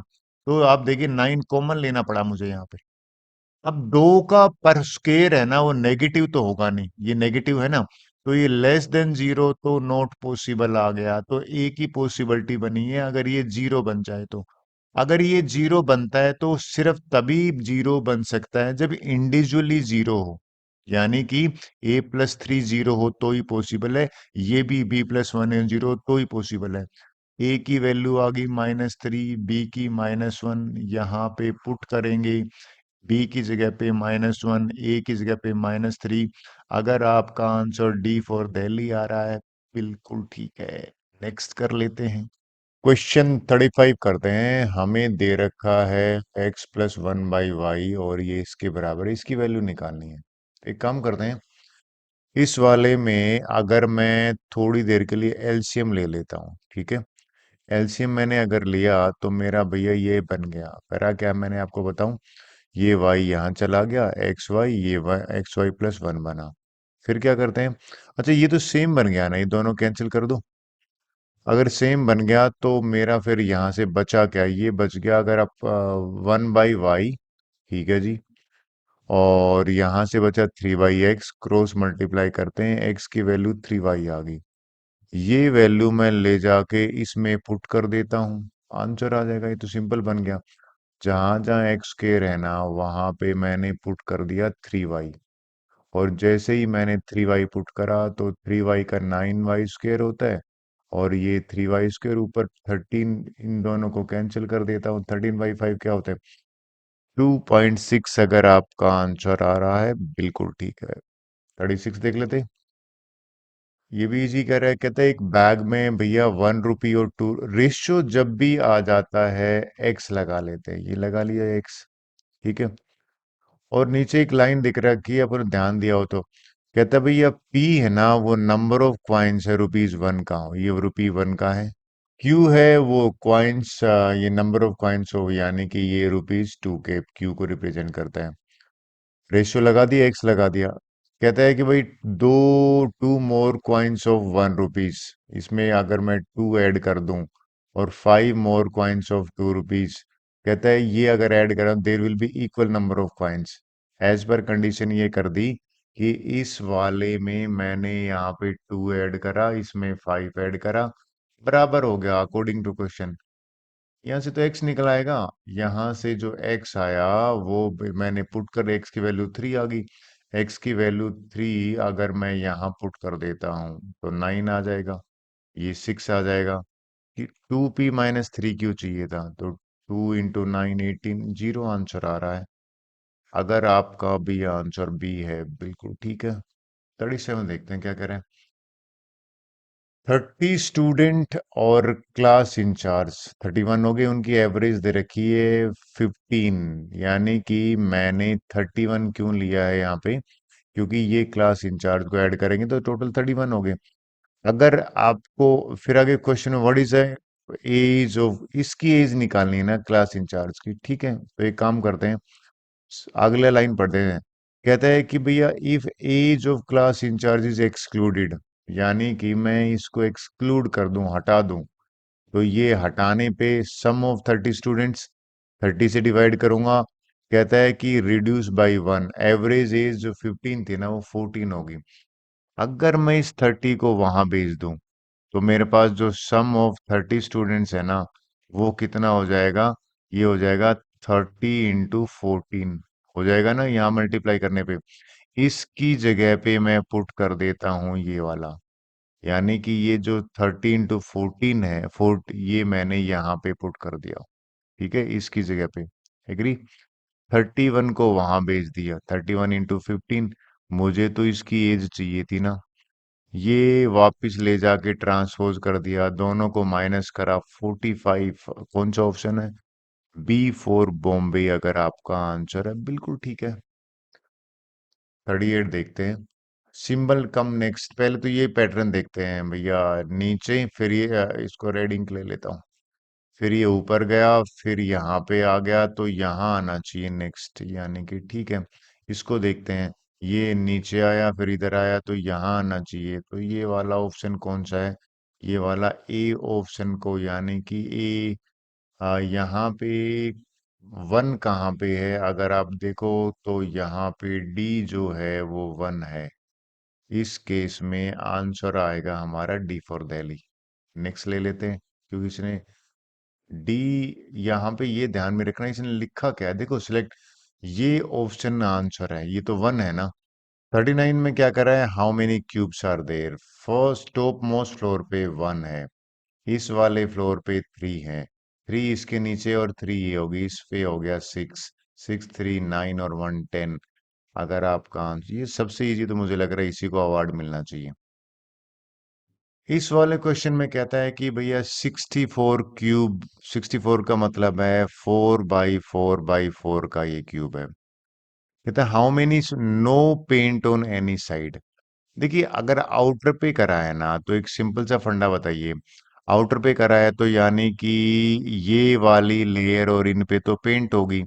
तो आप देखिए 9 कॉमन लेना पड़ा मुझे यहाँ पे। अब दो का पर स्केयर है ना, वो नेगेटिव तो होगा नहीं, ये नेगेटिव है ना, तो ये लेस देन जीरो तो नॉट पॉसिबल आ गया। तो एक ही पॉसिबिलिटी बनी है, अगर ये जीरो बन जाए तो। अगर ये जीरो बनता है तो सिर्फ तभी जीरो बन सकता है जब इंडिविजुअली जीरो हो, यानी कि a+3 जीरो हो तो ही पॉसिबल है। ये भी b+1 जीरो तो ही पॉसिबल है। ए की वैल्यू आ गई -3, बी की -1, यहाँ पे पुट करेंगे। बी की जगह पे -1, ए की जगह पे -3। अगर आपका आंसर डी फॉर दिल्ली आ रहा है, बिल्कुल ठीक है। नेक्स्ट कर लेते हैं। क्वेश्चन 35 करते हैं। हमें दे रखा है x+1/y और ये इसके बराबर है, इसकी वैल्यू निकालनी है। एक काम करते हैं, इस वाले में अगर मैं थोड़ी देर के लिए एलसीएम ले लेता हूँ, ठीक है। एलसीएम मैंने अगर लिया तो मेरा भैया ये बन गया। करा क्या मैंने आपको बताऊं, ये y यहाँ चला गया, एक्स वाई, ये xy+1 बना। फिर क्या करते हैं, अच्छा ये तो सेम बन गया ना, ये दोनों कैंसिल कर दो। अगर सेम बन गया तो मेरा फिर यहाँ से बचा क्या, ये बच गया। अगर आप 1/y, ठीक है जी, और यहाँ से बचा 3/x, क्रॉस मल्टीप्लाई करते हैं, x की वैल्यू 3y आ गई। ये वैल्यू मैं ले जाके इसमें पुट कर देता हूँ, आंसर आ जाएगा। ये तो सिंपल बन गया। जहां जहां एक्स स्क्र है ना, वहां पे मैंने पुट कर दिया 3y। और जैसे ही मैंने 3y पुट करा तो 3y का 9y² होता है, और ये 3y² ऊपर 13, इन दोनों को कैंसिल कर देता हूँ। 13/5 क्या होता है, 2.6। अगर आपका आंसर आ रहा है, बिल्कुल ठीक है। 36 देख लेते हैं। ये भी इजी कह रहा है, कहता है एक बैग में भैया 1 रुपी और 2 रेशियो जब भी आ जाता है, एक्स लगा लेते हैं। ये लगा लिया एक्स, ठीक है। और नीचे एक लाइन दिख रखी है, अपन ध्यान दिया हो तो, कहता है भैया पी है ना, वो नंबर ऑफ क्वाइंस है ₹1 का, ये ₹1 का है। क्यू है वो क्वाइंस, ये नंबर ऑफ क्वाइंस हो, यानी कि ये ₹2 के क्यू को रिप्रेजेंट करता है। रेशियो लगा दिया, एक्स लगा दिया। कहता है कि भाई दो, 2 मोर क्वाइंस ऑफ ₹1, इसमें अगर मैं 2 ऐड कर दूं, और 5 मोर क्वाइंस ऑफ ₹2, कहता है ये अगर ऐड करा, there will be equal number of coins. As per condition ये कर दी कि इस वाले में मैंने यहाँ पे 2 ऐड करा, इसमें 5 ऐड करा, बराबर हो गया अकॉर्डिंग टू क्वेश्चन। यहाँ से तो x निकल आएगा। यहाँ से जो x आया वो मैंने पुट कर, x की वैल्यू 3 आ गई। x की वैल्यू 3 अगर मैं यहाँ पुट कर देता हूँ तो 9 आ जाएगा, ये 6 आ जाएगा। कि 2p-3 क्यों चाहिए था, तो 2 × 9 18, जीरो आंसर आ रहा है। अगर आपका भी आंसर बी है, बिल्कुल ठीक है। 37 देखते हैं क्या करें। 30 स्टूडेंट और क्लास इंचार्ज 31 हो गए, उनकी एवरेज दे रखी है 15। यानी कि मैंने 31 क्यों लिया है यहाँ पे, क्योंकि ये क्लास इंचार्ज को ऐड करेंगे तो टोटल 31 हो गए। अगर आपको फिर आगे क्वेश्चन में व्हाट इज एज ऑफ, इसकी एज निकालनी है ना क्लास इंचार्ज की, ठीक है। तो एक काम करते हैं, अगला लाइन पढ़ते हैं। कहता है कि भैया if age of class incharge is excluded, यानी कि मैं इसको एक्सक्लूड कर दूं, हटा दूं, तो ये हटाने पे सम ऑफ 30 स्टूडेंट्स, 30 से डिवाइड करूंगा, कहता है कि reduce by one, average age जो 15 थी ना वो 14 होगी। अगर मैं इस 30 को वहां भेज दूं तो मेरे पास जो सम ऑफ 30 स्टूडेंट्स है ना वो कितना हो जाएगा, ये हो जाएगा 30 × 14 हो जाएगा ना, यहाँ मल्टीप्लाई करने पे। इसकी जगह पे मैं पुट कर देता हूँ ये वाला, यानी कि ये जो 30 × 14 है, फोर्ट ये मैंने यहाँ पे पुट कर दिया। ठीक है, इसकी जगह पे एग्री। 31 को वहां भेज दिया, 31 × 15। मुझे तो इसकी एज चाहिए थी ना, ये वापस ले जाके ट्रांसपोज कर दिया, दोनों को माइनस करा, 45। कौन सा ऑप्शन है? B4 बॉम्बे अगर आपका आंसर है, बिल्कुल ठीक है। 38 देखते हैं। सिंबल कम नेक्स्ट, पहले तो ये पैटर्न देखते हैं भैया, नीचे फिर ये इसको रेड इंक ले लेता हूँ, फिर ये ऊपर गया, फिर यहाँ पे आ गया, तो यहाँ आना चाहिए नेक्स्ट, यानी कि ठीक है। इसको देखते हैं, ये नीचे आया फिर इधर आया तो यहाँ आना चाहिए, तो ये वाला ऑप्शन कौन सा है? ये वाला ए ऑप्शन को, यानी कि ए। यहाँ पे 1 कहाँ पे है? अगर आप देखो तो यहाँ पे डी जो है वो 1 है। इस केस में आंसर आएगा हमारा डी फॉर दिल्ली। नेक्स्ट ले लेते हैं, क्योंकि इसने डी, यहाँ पे ये ध्यान में रखना इसने लिखा क्या है, देखो सिलेक्ट, ये ऑप्शन आंसर है, ये तो 1 है ना। 39 में क्या कर रहा है, how many cubes are there? First top most floor पे 1 है, इस वाले फ्लोर पे 3 है, 3 इसके नीचे और 3 ये होगी, इस पे हो गया 6, 6 3 9 और 1 10। अगर आपका आंसर, ये सबसे इजी तो मुझे लग रहा है इसी को अवार्ड मिलना चाहिए। इस वाले क्वेश्चन में कहता है कि भैया 64 क्यूब, 64 का मतलब है 4 × 4 × 4 का ये क्यूब है। कहता है how many no paint on any side. देखिए अगर आउटर पे करा है ना तो एक सिंपल सा फंडा बताइए, आउटर पे करा है तो यानी कि ये वाली लेयर और इन पे तो पेंट होगी।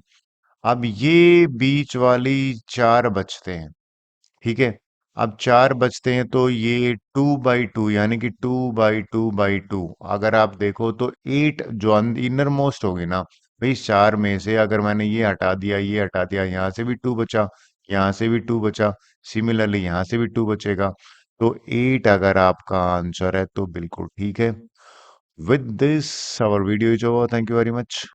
अब ये बीच वाली 4 बचते हैं, ठीक है। अब 4 बचते हैं तो ये 2 × 2, यानी कि 2 × 2 × 2। अगर आप देखो तो 8 जो इनर मोस्ट होगी ना, भाई इस 4 में से अगर मैंने ये हटा दिया, ये हटा दिया, यहाँ से भी 2 बचा, यहाँ से भी 2 बचा, सिमिलरली यहाँ से भी 2 बचेगा, तो 8 अगर आपका आंसर है तो बिल्कुल ठीक है। With this our video is over, thank you very much.